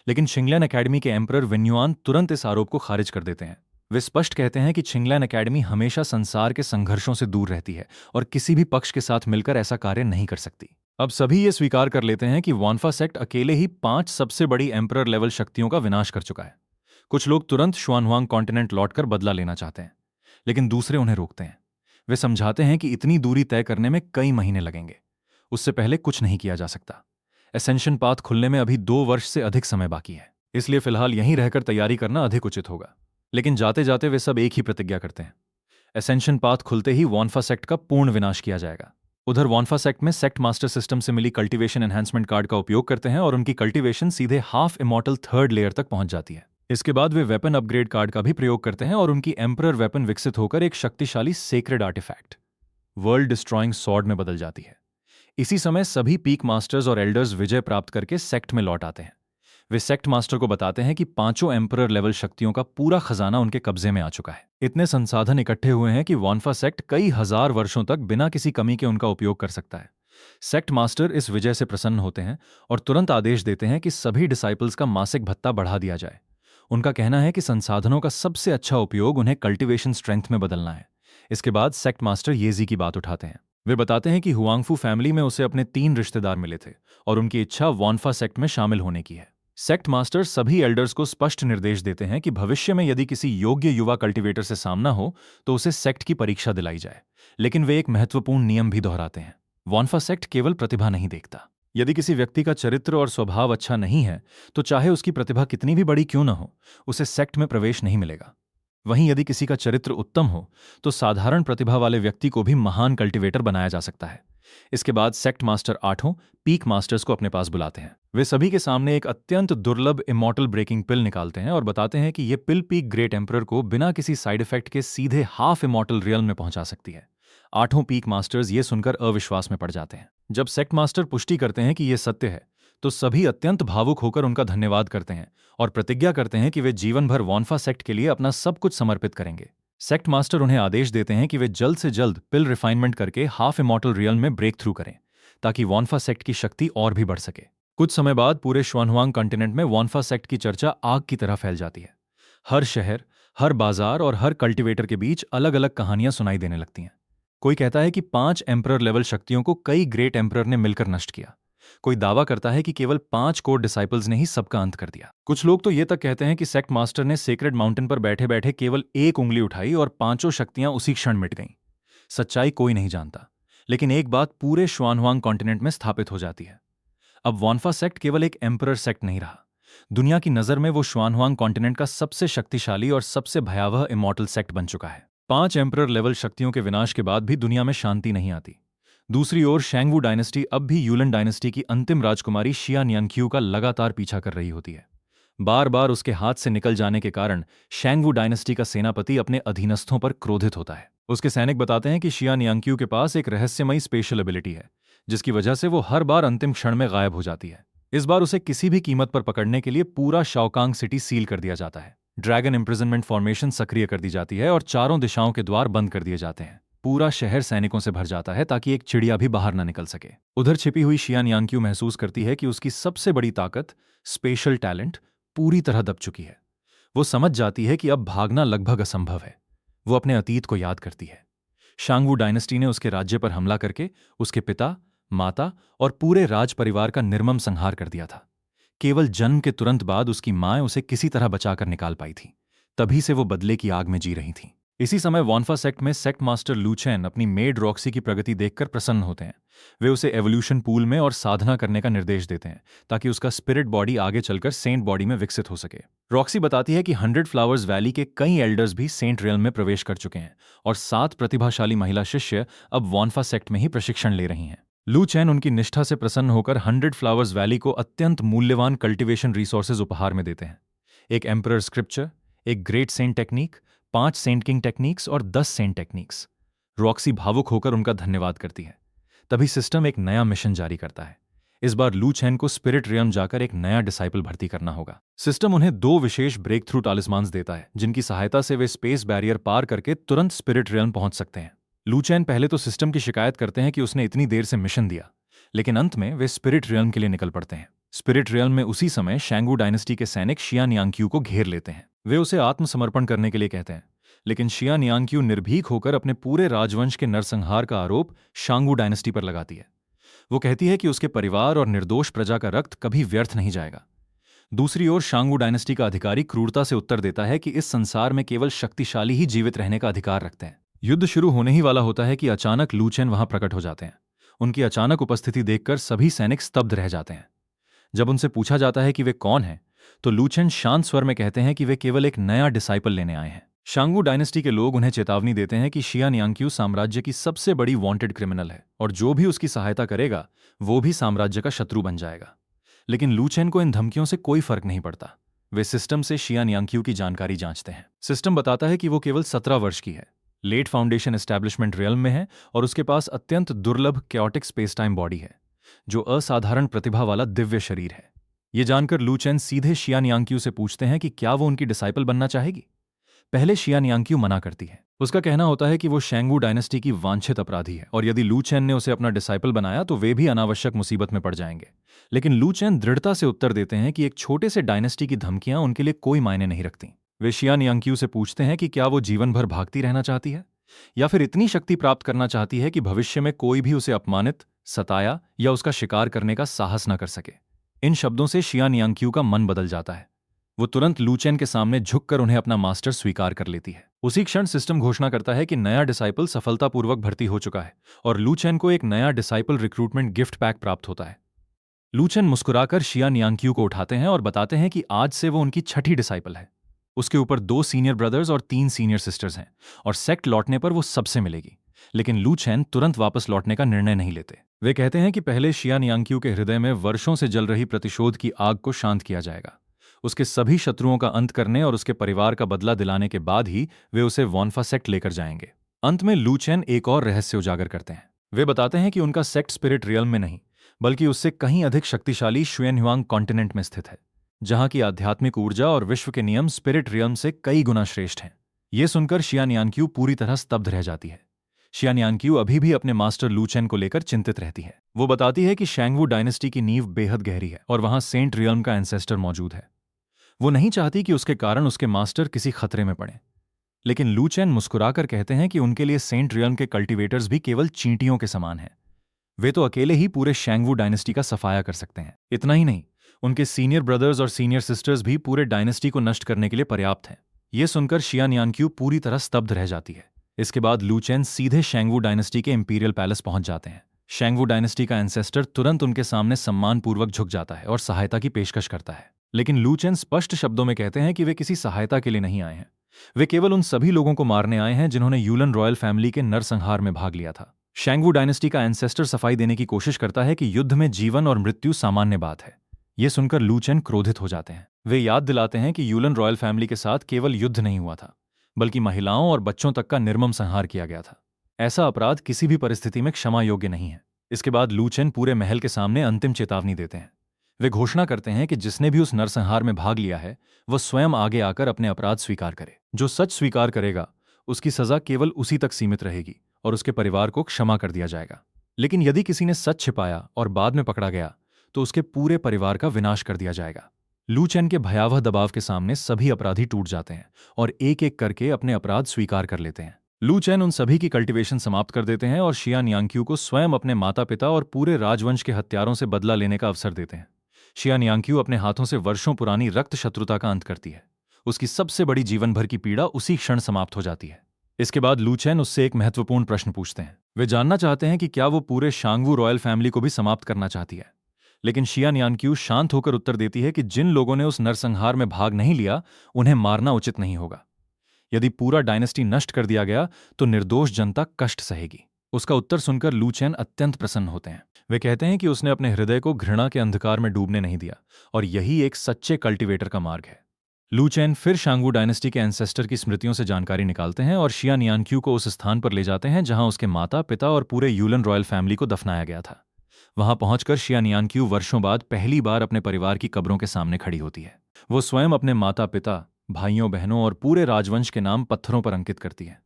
[SPEAKER 1] लेकिन शिंगलन एकेडमी के एम्परर विन्युआन तुरंत इस आरोप को खारिज कर देते हैं। वे स्पष्ट कहते हैं कि छिंगलैन एकेडमी हमेशा संसार के संघर्षों से दूर रहती है और किसी भी पक्ष के साथ मिलकर ऐसा कार्य नहीं कर सकती। अब सभी ये स्वीकार कर लेते हैं कि वानफा सेक्ट अकेले ही 5 सबसे बड़ी एम्परर लेवल शक्तियों का विनाश कर चुका है। कुछ लोग तुरंत शुआनहुआंग कॉन्टिनेंट लौटकर बदला लेना चाहते हैं, लेकिन दूसरे उन्हें रोकते हैं। वे समझाते हैं कि इतनी दूरी तय करने में कई महीने लगेंगे, उससे पहले कुछ नहीं किया जा सकता। एसेंशन पाथ खुलने में अभी 2 वर्ष से अधिक समय बाकी है, इसलिए फिलहाल यहीं रहकर तैयारी करना अधिक उचित होगा। लेकिन जाते जाते वे सब एक ही प्रतिज्ञा करते हैं, एसेंशन पाथ खुलते ही वानफा सेक्ट का पूर्ण विनाश किया जाएगा। उधर वानफा सेक्ट में सेक्ट मास्टर सिस्टम से मिली कल्टीवेशन एनहांसमेंट कार्ड का उपयोग करते हैं और उनकी कल्टीवेशन सीधे हाफ इमॉर्टल 3rd लेयर तक पहुंच जाती है। इसके बाद वे वेपन अपग्रेड कार्ड का भी प्रयोग करते हैं और उनकी एम्परर वेपन विकसित होकर एक शक्तिशाली sacred artifact world destroying sword में बदल जाती है। इसी समय सभी पीक मास्टर्स और एल्डर्स विजय प्राप्त करके सेक्ट में लौट आते हैं। वे सेक्ट मास्टर को बताते हैं कि 5 एम्परर लेवल शक्तियों का पूरा खजाना उनके कब्जे में आ चुका है। इतने संसाधन इकट्ठे हुए हैं कि वानफा सेक्ट कई हजार वर्षों तक बिना किसी कमी के उनका उपयोग कर सकता है। सेक्ट मास्टर इस विजय से प्रसन्न होते हैं और तुरंत आदेश देते हैं कि सभी डिसाइपल्स का मासिक भत्ता बढ़ा दिया जाए। उनका कहना है कि संसाधनों का सबसे अच्छा उपयोग उन्हें कल्टीवेशन स्ट्रेंथ में बदलना है। इसके बाद सेक्ट मास्टर येजी की बात उठाते हैं। वे बताते हैं कि हुआंगफू फैमिली में उसे अपने 3 रिश्तेदार मिले थे और उनकी इच्छा वानफा सेक्ट में शामिल होने की है। सेक्ट मास्टर सभी एल्डर्स को स्पष्ट निर्देश देते हैं कि भविष्य में यदि किसी योग्य युवा कल्टीवेटर से सामना हो तो उसे सेक्ट की परीक्षा दिलाई जाए। लेकिन वे एक महत्वपूर्ण नियम भी दोहराते हैं, वानफा सेक्ट केवल प्रतिभा नहीं देखता। यदि किसी व्यक्ति का चरित्र और स्वभाव अच्छा नहीं है तो चाहे उसकी प्रतिभा कितनी भी बड़ी क्यों न हो, उसे सेक्ट में प्रवेश नहीं मिलेगा। वहीं यदि किसी का चरित्र उत्तम हो तो साधारण प्रतिभा वाले व्यक्ति को भी महान कल्टीवेटर बनाया जा सकता है। इसके बाद सेक्ट मास्टर 8 पीक मास्टर्स को अपने पास बुलाते हैं। वे सभी के सामने एक अत्यंत दुर्लभ इमॉर्टल ब्रेकिंग पिल निकालते हैं और बताते हैं कि यह पिल पीक ग्रेट एम्परर को बिना किसी साइड इफेक्ट के सीधे हाफ इमॉर्टल रियल में पहुंचा सकती है। 8 पीक मास्टर्स ये सुनकर अविश्वास में पड़ जाते हैं। जब सेक्ट मास्टर पुष्टि करते हैं कि यह सत्य है तो सभी अत्यंत भावुक होकर उनका धन्यवाद करते हैं और प्रतिज्ञा करते हैं कि वे जीवन भर वानफा सेक्ट के लिए अपना सब कुछ समर्पित करेंगे। सेक्ट मास्टर उन्हें आदेश देते हैं कि वे जल्द से जल्द पिल रिफाइनमेंट करके हाफ इमॉर्टल रियल में ब्रेक थ्रू करें ताकि वानफा सेक्ट की शक्ति और भी बढ़ सके। कुछ समय बाद पूरे शुआनहुआंग कॉन्टिनेंट में वानफा सेक्ट की चर्चा आग की तरह फैल जाती है। हर शहर, हर बाजार और हर कल्टीवेटर के बीच अलग अलग कहानियां सुनाई देने लगती हैं। कोई कहता है कि 5 एम्परर लेवल शक्तियों को कई ग्रेट एम्परर ने मिलकर नष्ट किया। कोई दावा करता है कि केवल 5 कोर डिसाइपल्स ने ही सबका अंत कर दिया। कुछ लोग तो ये तक कहते हैं कि सेक्ट मास्टर ने सेक्रेड माउंटेन पर बैठे बैठे केवल एक उंगली उठाई और 5 शक्तियां उसी क्षण मिट गईं। सच्चाई कोई नहीं जानता, लेकिन एक बात पूरे शुआनहुआंग कॉन्टिनेंट में स्थापित हो जाती है, अब वानफा सेक्ट केवल एक एम्परर सेक्ट नहीं रहा। दुनिया की नजर में वो शुआनहुआंग कॉन्टिनेंट का सबसे शक्तिशाली और सबसे भयावह इमॉर्टल सेक्ट बन चुका है। 5 एम्परर लेवल शक्तियों के विनाश के बाद भी दुनिया में शांति नहीं आती। दूसरी ओर शैंगवू डायनेस्टी अब भी यूलन डायनेस्टी की अंतिम राजकुमारी शिया नियांग्क्यू का लगातार पीछा कर रही होती है। बार बार उसके हाथ से निकल जाने के कारण शैंगवू डायनेस्टी का सेनापति अपने अधीनस्थों पर क्रोधित होता है। उसके सैनिक बताते हैं कि शिया नियांग्क्यू के पास एक रहस्यमयी स्पेशल एबिलिटी है जिसकी वजह से वो हर बार अंतिम क्षण में गायब हो जाती है। इस बार उसे किसी भी कीमत पर पकड़ने के लिए पूरा शाओकांग सिटी सील कर दिया जाता है। ड्रैगन इम्प्रिजनमेंट फॉर्मेशन सक्रिय कर दी जाती है और चारों दिशाओं के द्वार बंद कर दिए जाते हैं। पूरा शहर सैनिकों से भर जाता है ताकि एक चिड़िया भी बाहर न निकल सके। उधर छिपी हुई शिया नियांग्क्यू महसूस करती है कि उसकी सबसे बड़ी ताकत, स्पेशल टैलेंट, पूरी तरह दब चुकी है। वो समझ जाती है कि अब भागना लगभग असंभव है। वो अपने अतीत को याद करती है। शांगवू डायनेस्टी ने उसके राज्य पर हमला करके उसके पिता, माता और पूरे राज परिवार का निर्मम संहार कर दिया था। केवल जन्म के तुरंत बाद उसकी मां उसे किसी तरह बचाकर निकाल पाई थी। तभी से वो बदले की आग में जी रही थी। इसी समय वानफा सेक्ट में सेक्ट मास्टर लू चेन अपनी मेड रॉक्सी की प्रगति देखकर प्रसन्न होते हैं। वे उसे एवोल्यूशन पूल में और साधना करने का निर्देश देते हैं ताकि उसका स्पिरिट बॉडी आगे चलकर सेंट बॉडी में विकसित हो सके। रॉक्सी बताती है कि 100 फ्लावर्स वैली के कई एल्डर्स भी सेंट रियल्म में प्रवेश कर चुके हैं और 7 प्रतिभाशाली महिला शिष्य अब वानफा सेक्ट में ही प्रशिक्षण ले रही हैं। लू चेन उनकी निष्ठा से प्रसन्न होकर 100 फ्लावर्स वैली को अत्यंत मूल्यवान कल्टीवेशन रिसोर्सेज उपहार में देते हैं। एक एम्परर स्क्रिप्चर, एक great saint technique, 5 saint king techniques और 10 सेंट टेक्निक्स। रॉक्सी भावुक होकर उनका धन्यवाद करती है। तभी सिस्टम एक नया मिशन जारी करता है। इस बार लू चेन को स्पिरिट रियल्म जाकर एक नया डिसाइपल भर्ती करना होगा। सिस्टम उन्हें 2 विशेष ब्रेक थ्रू टालिस्मान्स देता है जिनकी सहायता से वे स्पेस बैरियर पार करके तुरंत स्पिरिट रियल्म पहुंच सकते हैं। लू चेन पहले तो सिस्टम की शिकायत करते हैं कि उसने इतनी देर से मिशन दिया, लेकिन अंत में वे स्पिरिट रियल्म के लिए निकल पड़ते हैं। स्पिरिट रियल्म में उसी समय शैंगवू डायनेस्टी के सैनिक शिया नियांग्क्यू को घेर लेते हैं। वे उसे आत्मसमर्पण करने के लिए कहते हैं, लेकिन शिया नियांग्क्यू निर्भीक होकर अपने पूरे राजवंश के नरसंहार का आरोप शांगू डायनेस्टी पर लगाती है। वो कहती है कि उसके परिवार और निर्दोष प्रजा का रक्त कभी व्यर्थ नहीं जाएगा। दूसरी ओर शांगू डायनेस्टी का अधिकारी क्रूरता से उत्तर देता है कि इस संसार में केवल शक्तिशाली ही जीवित रहने का अधिकार रखते हैं। युद्ध शुरू होने ही वाला होता है कि अचानक लू चेन वहां प्रकट हो जाते हैं। उनकी अचानक उपस्थिति देखकर सभी सैनिक स्तब्ध रह जाते हैं। जब उनसे पूछा जाता है कि वे कौन हैं, तो लू चेन शांत स्वर में कहते हैं कि वे केवल एक नया डिसाइपल लेने आए हैं। शांगू डायनेस्टी के लोग उन्हें चेतावनी देते हैं कि शिया नियांग्क्यू साम्राज्य की सबसे बड़ी वांटेड क्रिमिनल है और जो भी उसकी सहायता करेगा वो भी साम्राज्य का शत्रु बन जाएगा। लेकिन लू चेन को इन धमकियों से कोई फर्क नहीं पड़ता। वे सिस्टम से शिया नियांग्क्यू की जानकारी जांचते हैं। सिस्टम बताता है कि वो केवल 17 वर्ष की है, लेट फाउंडेशन एस्टैब्लिशमेंट रियल्म में है और उसके पास अत्यंत दुर्लभ कैओटिक स्पेस टाइम बॉडी है, जो असाधारण प्रतिभा वाला दिव्य शरीर है। ये जानकर लू चेन सीधे शिया नियांग्क्यू से पूछते हैं कि क्या वो उनकी डिसाइपल बनना चाहेगी। पहले शिया नियांग्क्यू मना करती है। उसका कहना होता है कि वो शैंगू डायनेस्टी की वांछित अपराधी है और यदि लू चेन ने उसे अपना डिसाइपल बनाया तो वे भी अनावश्यक मुसीबत में पड़ जाएंगे। लेकिन लू चेन दृढ़ता से उत्तर देते हैं कि एक छोटे से डायनेस्टी की धमकियां उनके लिए कोई मायने नहीं रखती। वे शिया नियांग्क्यू से पूछते हैं कि क्या वो जीवन भर भागती रहना चाहती है या फिर इतनी शक्ति प्राप्त करना चाहती है कि भविष्य में कोई भी उसे अपमानित, सताया या उसका शिकार करने का साहस न कर सके। इन शब्दों से शिया नियांग्क्यू का मन बदल जाता है। वो तुरंत लू चेन के सामने झुककर उन्हें अपना मास्टर स्वीकार कर लेती है। उसी क्षण सिस्टम घोषणा करता है कि नया डिसाइपल सफलतापूर्वक भर्ती हो चुका है और लू चेन को एक नया डिसाइपल रिक्रूटमेंट गिफ्ट पैक प्राप्त होता है। लू चेन मुस्कुराकर शिया नियांग्क्यू को उठाते हैं और बताते हैं कि आज से वो उनकी छठी डिसाइपल है। उसके ऊपर 2 सीनियर ब्रदर्स और 3 सीनियर सिस्टर्स हैं और सेक्ट लौटने पर वो सबसे मिलेगी। लेकिन लू चेन तुरंत वापस लौटने का निर्णय नहीं लेते। वे कहते हैं कि पहले शिया नियांग्क्यू के हृदय में वर्षों से जल रही प्रतिशोध की आग को शांत किया जाएगा। उसके सभी शत्रुओं का अंत करने और उसके परिवार का बदला दिलाने के बाद ही वे उसे वॉन्फा सेक्ट लेकर जाएंगे। अंत में लू चेन एक और रहस्य उजागर करते हैं। वे बताते हैं कि उनका सेक्ट स्पिरिट रियल्म में नहीं बल्कि उससे कहीं अधिक शक्तिशाली शुएनहुआंग कॉन्टिनेंट में स्थित है, जहां की आध्यात्मिक ऊर्जा और विश्व के नियम स्पिरिट रियल्म से कई गुना श्रेष्ठ हैं। ये सुनकर शिया नियांग्क्यू पूरी तरह स्तब्ध रह जाती है। शिया नियांग्क्यू अभी भी अपने मास्टर लू चेन को लेकर चिंतित रहती है। वो बताती है कि शैंगवू डायनेस्टी की नींव बेहद गहरी है और वहां सेंट रियल्म का एंसेस्टर मौजूद है। वो नहीं चाहती कि उसके कारण उसके मास्टर किसी खतरे में पड़े। लेकिन लू चेन मुस्कुराकर कहते हैं कि उनके लिए सेंट रियल्म के कल्टीवेटर्स भी केवल चींटियों के समान हैं। वे तो अकेले ही पूरे शैंगवू डायनेस्टी का सफाया कर सकते हैं। इतना ही नहीं, उनके सीनियर ब्रदर्स और सीनियर सिस्टर्स भी पूरे डायनेस्टी को नष्ट करने के लिए पर्याप्त हैं। ये सुनकर शिया नियांग्क्यू पूरी तरह स्तब्ध रह जाती है। इसके बाद लू चेन सीधे शैंगवू डायनेस्टी के इंपीरियल पैलेस पहुंच जाते हैं। शैंगवू डायनेस्टी का एंसेस्टर तुरंत उनके सामने सम्मानपूर्वक झुक जाता है और सहायता की पेशकश करता है। लेकिन लू चेन स्पष्ट शब्दों में कहते हैं कि वे किसी सहायता के लिए नहीं आए हैं। वे केवल उन सभी लोगों को मारने आए हैं जिन्होंने यूलन रॉयल फैमिली के नरसंहार में भाग लिया था। शैंगवू डायनेस्टी का एंसेस्टर सफाई देने की कोशिश करता है कि युद्ध में जीवन और मृत्यु सामान्य बात है। ये सुनकर लू चेन क्रोधित हो जाते हैं। वे याद दिलाते हैं कि यूलन रॉयल फैमिली के साथ केवल युद्ध नहीं हुआ था, बल्कि महिलाओं और बच्चों तक का निर्मम संहार किया गया था। ऐसा अपराध किसी भी परिस्थिति में क्षमा योग्य नहीं है। इसके बाद लू चेन पूरे महल के सामने अंतिम चेतावनी देते हैं। वे घोषणा करते हैं कि जिसने भी उस नरसंहार में भाग लिया है वह स्वयं आगे आकर अपने अपराध स्वीकार करे। जो सच स्वीकार करेगा उसकी सजा केवल उसी तक सीमित रहेगी और उसके परिवार को क्षमा कर दिया जाएगा। लेकिन यदि किसी ने सच छिपाया और बाद में पकड़ा गया तो उसके पूरे परिवार का विनाश कर दिया जाएगा। लू चेन के भयावह दबाव के सामने सभी अपराधी टूट जाते हैं और एक एक करके अपने अपराध स्वीकार कर लेते हैं। लू चेन उन सभी की कल्टीवेशन समाप्त कर देते हैं और शिया नियांग्क्यू को स्वयं अपने माता पिता और पूरे राजवंश के हत्यारों से बदला लेने का अवसर देते हैं। शिया नियांग्क्यू अपने हाथों से वर्षों पुरानी रक्त शत्रुता का अंत करती है। उसकी सबसे बड़ी जीवन भर की पीड़ा उसी क्षण समाप्त हो जाती है। इसके बाद लू चेन उससे एक महत्वपूर्ण प्रश्न पूछते हैं। वे जानना चाहते हैं कि क्या वो पूरे शांगवू रॉयल फैमिली को भी समाप्त करना चाहती है। लेकिन शिया नियांग्क्यू शांत होकर उत्तर देती है कि जिन लोगों ने उस नरसंहार में भाग नहीं लिया उन्हें मारना उचित नहीं होगा। यदि पूरा डायनेस्टी नष्ट कर दिया गया तो निर्दोष जनता कष्ट सहेगी। उसका उत्तर सुनकर लू चेन अत्यंत प्रसन्न होते हैं। वे कहते हैं कि उसने अपने हृदय को घृणा के अंधकार में डूबने नहीं दिया और यही एक सच्चे कल्टीवेटर का मार्ग है। लू चेन फिर शांगवू डायनेस्टी के एंसेस्टर की स्मृतियों से जानकारी निकालते हैं और शिया नियांग्क्यू को उस स्थान पर ले जाते हैं जहां उसके माता पिता और पूरे यूलन रॉयल फैमिली को दफनाया गया था। वहां पहुंचकर शिया नियांग्क्यू वर्षों बाद पहली बार अपने परिवार की कब्रों के सामने खड़ी होती है। वो स्वयं अपने माता पिता, भाइयों बहनों और पूरे राजवंश के नाम पत्थरों पर अंकित करती है।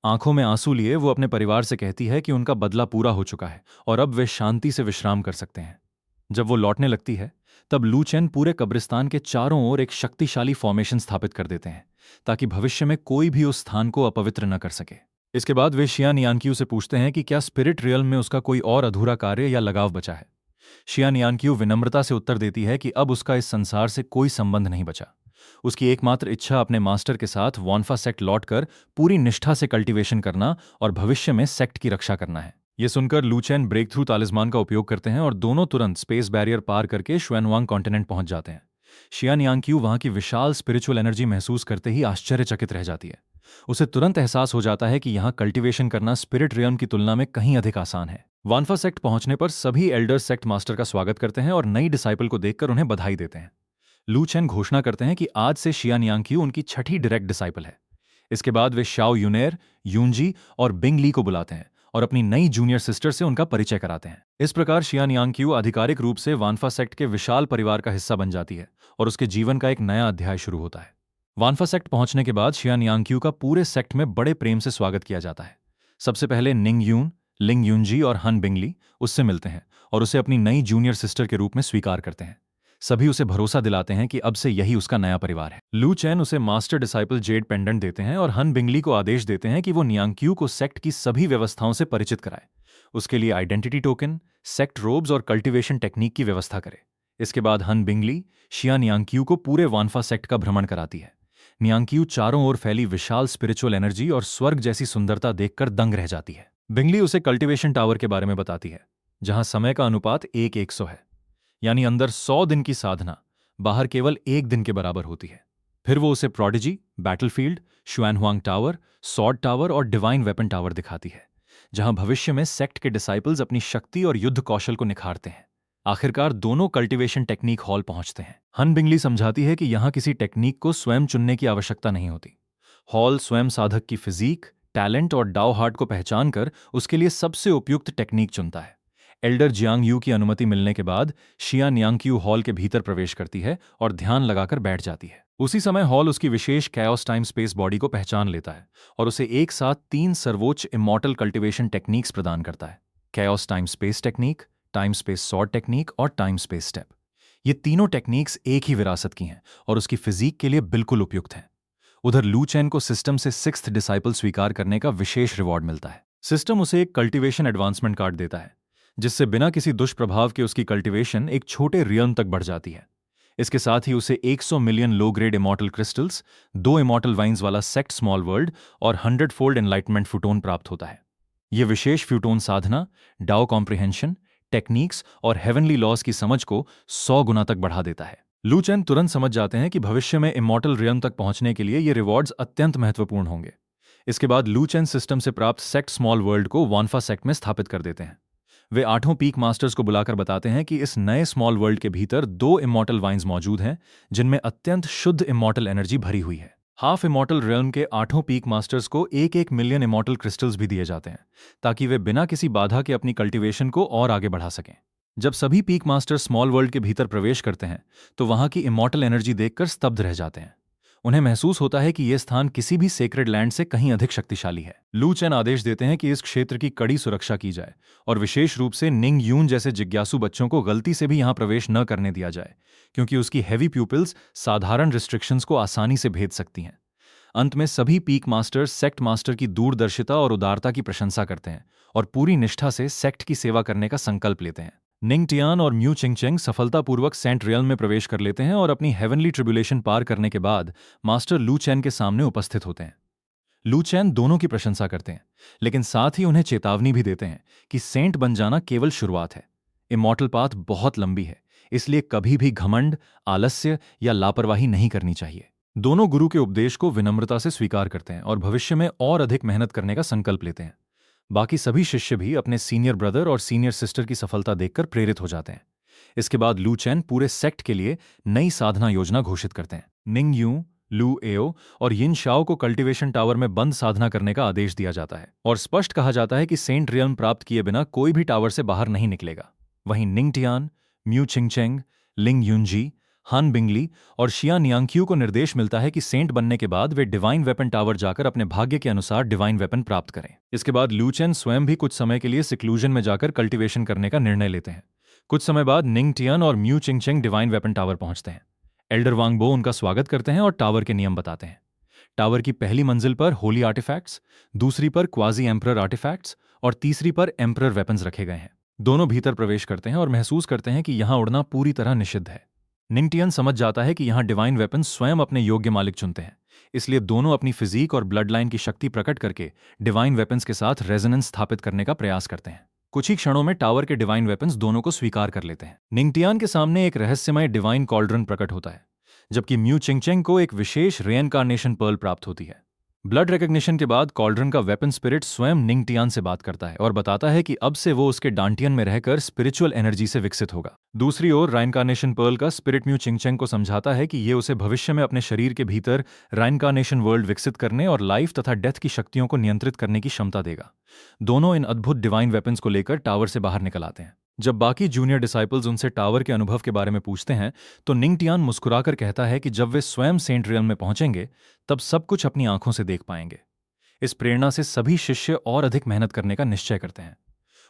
[SPEAKER 1] आंखों में आंसू लिए वो अपने परिवार से कहती है कि उनका बदला पूरा हो चुका है और अब वे शांति से विश्राम कर सकते हैं। जब वो लौटने लगती है तब लू चेन पूरे कब्रिस्तान के चारों ओर एक शक्तिशाली फॉर्मेशन स्थापित कर देते हैं ताकि भविष्य में कोई भी उस स्थान को अपवित्र न कर सके। इसके बाद वे शियान यानक्यू से पूछते हैं कि क्या स्पिरिट रियल्म में उसका कोई और अधूरा कार्य या लगाव बचा है। शियान यानक्यू विनम्रता से उत्तर देती है कि अब उसका इस संसार से कोई संबंध नहीं बचा। उसकी एकमात्र इच्छा अपने मास्टर के साथ वॉन्फा सेक्ट लौटकर पूरी निष्ठा से कल्टीवेशन करना और भविष्य में सेक्ट की रक्षा करना है। ये सुनकर लू चेन ब्रेक थ्रू तालिस्मान का उपयोग करते हैं और दोनों तुरंत स्पेस बैरियर पार करके श्वेनवांग कॉन्टिनेंट पहुंच जाते हैं। शियान यांग्क्यू वहां की विशाल स्पिरिचुअल एनर्जी महसूस करते ही आश्चर्यचकित रह जाती है। उसे तुरंत एहसास हो जाता है कि यहाँ कल्टीवेशन करना स्पिरिट रियल्म की तुलना में कहीं अधिक आसान है। वानफा सेक्ट पहुंचने पर सभी एल्डर्स सेक्ट मास्टर का स्वागत करते हैं और नई डिसाइपल को देखकर उन्हें बधाई देते हैं। लू चेन घोषणा करते हैं कि आज से शियान यांग्क्यू उनकी छठी डायरेक्ट डिसाइपल है। इसके बाद वे शाओ यूनेर, यूनजी और बिंग ली को बुलाते हैं और अपनी नई जूनियर सिस्टर से उनका परिचय कराते हैं। इस प्रकार शियान यांग्क्यू आधिकारिक रूप से वानफा सेक्ट के विशाल परिवार का हिस्सा बन जाती है और उसके जीवन का एक नया अध्याय शुरू होता है। वानफा सेक्ट पहुंचने के बाद शियान यांग्क्यू का पूरे सेक्ट में बड़े प्रेम से स्वागत किया जाता है। सबसे पहले निंग यून, लिंग यूनजी और हन बिंगली उससे मिलते हैं और उसे अपनी नई जूनियर सिस्टर के रूप में स्वीकार करते हैं। सभी उसे भरोसा दिलाते हैं कि अब से यही उसका नया परिवार है। लू चेन उसे मास्टर डिसाइपल जेड पेंडेंट देते हैं और हन बिंगली को आदेश देते हैं कि वो नियांग्क्यू को सेक्ट की सभी व्यवस्थाओं से परिचित कराए। उसके लिए आइडेंटिटी टोकन, सेक्ट रोब्स और कल्टीवेशन टेक्निक की व्यवस्था करे। इसके बाद हन बिंगली शिया नियांग्क्यू को पूरे वानफा सेक्ट का भ्रमण कराती है। नियांग्क्यू चारों ओर फैली विशाल स्पिरिचुअल एनर्जी और स्वर्ग जैसी सुंदरता देखकर दंग रह जाती है। बिंगली उसे कल्टीवेशन टावर के बारे में बताती है, जहां समय का अनुपात 1:100 है, यानी अंदर 100 दिन की साधना बाहर केवल 1 दिन के बराबर होती है। फिर वो उसे prodigy, battlefield, Xuanhuang tower, sword tower और डिवाइन वेपन टावर दिखाती है, जहां भविष्य में सेक्ट के डिसाइपल्स अपनी शक्ति और युद्ध कौशल को निखारते हैं। आखिरकार दोनों कल्टीवेशन टेक्निक हॉल पहुंचते हैं। हन बिंगली समझाती है कि यहां किसी टेक्निक को स्वयं चुनने की आवश्यकता नहीं होती। हॉल स्वयं साधक की फिजिक, टैलेंट और डाओ हार्ट को पहचान कर उसके लिए सबसे उपयुक्त टेक्निक चुनता है। एल्डर जियांग यू की अनुमति मिलने के बाद शिया नियांग्क्यू हॉल के भीतर प्रवेश करती है और ध्यान लगाकर बैठ जाती है। उसी समय हॉल उसकी विशेष कैओस टाइम स्पेस बॉडी को पहचान लेता है और उसे एक साथ 3 सर्वोच्च इमॉर्टल कल्टीवेशन टेक्निक्स प्रदान करता है: chaos time space technique, time space sword technique और टाइम स्पेस स्टेप। ये तीनों टेक्निक्स एक ही विरासत की हैं और उसकी फिजिक के लिए बिल्कुल उपयुक्त हैं। उधर लू चेन को सिस्टम से 6th डिसाइपल स्वीकार करने का विशेष रिवॉर्ड मिलता है। सिस्टम उसे एक कल्टीवेशन एडवांसमेंट कार्ड देता है, जिससे बिना किसी दुष्प्रभाव के उसकी कल्टीवेशन एक छोटे रियल्म तक बढ़ जाती है। इसके साथ ही उसे 100 million low grade immortal crystals, 2 immortal vines वाला सेक्ट स्मॉल वर्ल्ड और 100 फोल्ड एनलाइटमेंट फ्यूटोन प्राप्त होता है। ये विशेष फ्यूटोन साधना डाओ कॉम्प्रिहेंशन, टेक्निक्स और हेवनली लॉज की समझ को 100 गुना तक बढ़ा देता है। लू चेन तुरंत समझ जाते हैं कि भविष्य में इमॉर्टल रियल्म तक पहुंचने के लिए ये रिवॉर्ड्स अत्यंत महत्वपूर्ण होंगे। इसके बाद लू चेन सिस्टम से प्राप्त सेक्ट स्मॉल वर्ल्ड को वानफा सेक्ट में स्थापित कर देते हैं। वे 8 पीक मास्टर्स को बुलाकर बताते हैं कि इस नए स्मॉल वर्ल्ड के भीतर 2 इमॉर्टल वाइन्स मौजूद हैं, जिनमें अत्यंत शुद्ध इमॉर्टल एनर्जी भरी हुई है। हाफ इमॉर्टल रियल्म के 8 पीक मास्टर्स को 1-1 मिलियन इमॉर्टल क्रिस्टल्स भी दिए जाते हैं, ताकि वे बिना किसी बाधा के अपनी कल्टीवेशन को और आगे बढ़ा सकें। जब सभी पीक मास्टर्स स्मॉल वर्ल्ड के भीतर प्रवेश करते हैं तो वहां की इमॉर्टल एनर्जी देखकर स्तब्ध रह जाते हैं। उन्हें महसूस होता है कि यह स्थान किसी भी सेक्रेड लैंड से कहीं अधिक शक्तिशाली है। लू चेन आदेश देते हैं कि इस क्षेत्र की कड़ी सुरक्षा की जाए और विशेष रूप से निंग यून जैसे जिज्ञासु बच्चों को गलती से भी यहां प्रवेश न करने दिया जाए, क्योंकि उसकी हैवी प्यूपिल्स साधारण रिस्ट्रिक्शंस को आसानी से भेद सकती हैं। अंत में सभी पीक मास्टर्स सेक्ट मास्टर की दूरदर्शिता और उदारता की प्रशंसा करते हैं और पूरी निष्ठा से सेक्ट की सेवा करने का संकल्प लेते हैं। निंग टियान और म्यू चिंगचेंग सफलतापूर्वक सेंट रियल्म में प्रवेश कर लेते हैं और अपनी हेवनली ट्रिब्यूलेशन पार करने के बाद मास्टर लू चेन के सामने उपस्थित होते हैं। लू चेन दोनों की प्रशंसा करते हैं, लेकिन साथ ही उन्हें चेतावनी भी देते हैं कि सेंट बन जाना केवल शुरुआत है। इमॉर्टल पाथ बहुत लंबी है, इसलिए कभी भी घमंड, आलस्य या लापरवाही नहीं करनी चाहिए। दोनों गुरु के उपदेश को विनम्रता से स्वीकार करते हैं और भविष्य में और अधिक मेहनत करने का संकल्प लेते हैं। बाकी सभी शिष्य भी अपने सीनियर ब्रदर और सीनियर सिस्टर की सफलता देखकर प्रेरित हो जाते हैं। इसके बाद लू चेन पूरे सेक्ट के लिए नई साधना योजना घोषित करते हैं। निंग यू, लू एओ और यिन शाओ को कल्टीवेशन टावर में बंद साधना करने का आदेश दिया जाता है और स्पष्ट कहा जाता है कि सेंट रियल्म प्राप्त किए बिना कोई भी टावर से बाहर नहीं निकलेगा। वहीं निंग टियान, म्यू चिंगचेंग, लिंग यूनजी, हन बिंगली और शिया नियांग्क्यू को निर्देश मिलता है कि सेंट बनने के बाद वे डिवाइन वेपन टावर जाकर अपने भाग्य के अनुसार डिवाइन वेपन प्राप्त करें। इसके बाद लू चेन स्वयं भी कुछ समय के लिए सिक्लूजन में जाकर कल्टीवेशन करने का निर्णय लेते हैं। कुछ समय बाद निंग टियन और म्यू चिंगचेंग डिवाइन वेपन टावर पहुंचते हैं। एल्डर वांगबो उनका स्वागत करते हैं और टावर के नियम बताते हैं। टावर की पहली मंजिल पर होली आर्टिफैक्ट्स, दूसरी पर क्वाजी एम्परर आर्टिफैक्ट्स और तीसरी पर एम्परर वेपन्स रखे गए हैं। दोनों भीतर प्रवेश करते हैं और महसूस करते हैं कि यहां उड़ना पूरी तरह निषिद्ध है। निंगटियन समझ जाता है कि यहां डिवाइन वेपन्स स्वयं अपने योग्य मालिक चुनते हैं, इसलिए दोनों अपनी फिजिक और ब्लड लाइन की शक्ति प्रकट करके डिवाइन वेपन्स के साथ रेजोनेंस स्थापित करने का प्रयास करते हैं। कुछ ही क्षणों में टावर के डिवाइन वेपन्स दोनों को स्वीकार कर लेते हैं। निंगटियान के सामने एक रहस्यमय डिवाइन कॉल्ड्रन प्रकट होता है, जबकि म्यू चिंगचेंग को एक विशेष रेइनकार्नेशन पर्ल प्राप्त होती है। ब्लड रिकग्निशन के बाद कॉल्ड्रन का वेपन स्पिरिट स्वयं निंगटियान से बात करता है और बताता है कि अब से वो उसके डांटियन में रहकर स्पिरिचुअल एनर्जी से विकसित होगा। दूसरी ओर राइनकार्नेशन पर्ल का स्पिरिट म्यू चिंगचेंग को समझाता है कि ये उसे भविष्य में अपने शरीर के भीतर राइनकार्नेशन वर्ल्ड विकसित करने और लाइफ तथा डेथ की शक्तियों को नियंत्रित करने की क्षमता देगा। दोनों इन अद्भुत डिवाइन वेपन्स को लेकर टावर से बाहर निकल आते हैं। जब बाकी जूनियर डिसाइपल्स उनसे टावर के अनुभव के बारे में पूछते हैं तो निंगटियान मुस्कुराकर कहता है कि जब वे स्वयं सेंट रियल में पहुंचेंगे तब सब कुछ अपनी आंखों से देख पाएंगे। इस प्रेरणा से सभी शिष्य और अधिक मेहनत करने का निश्चय करते हैं।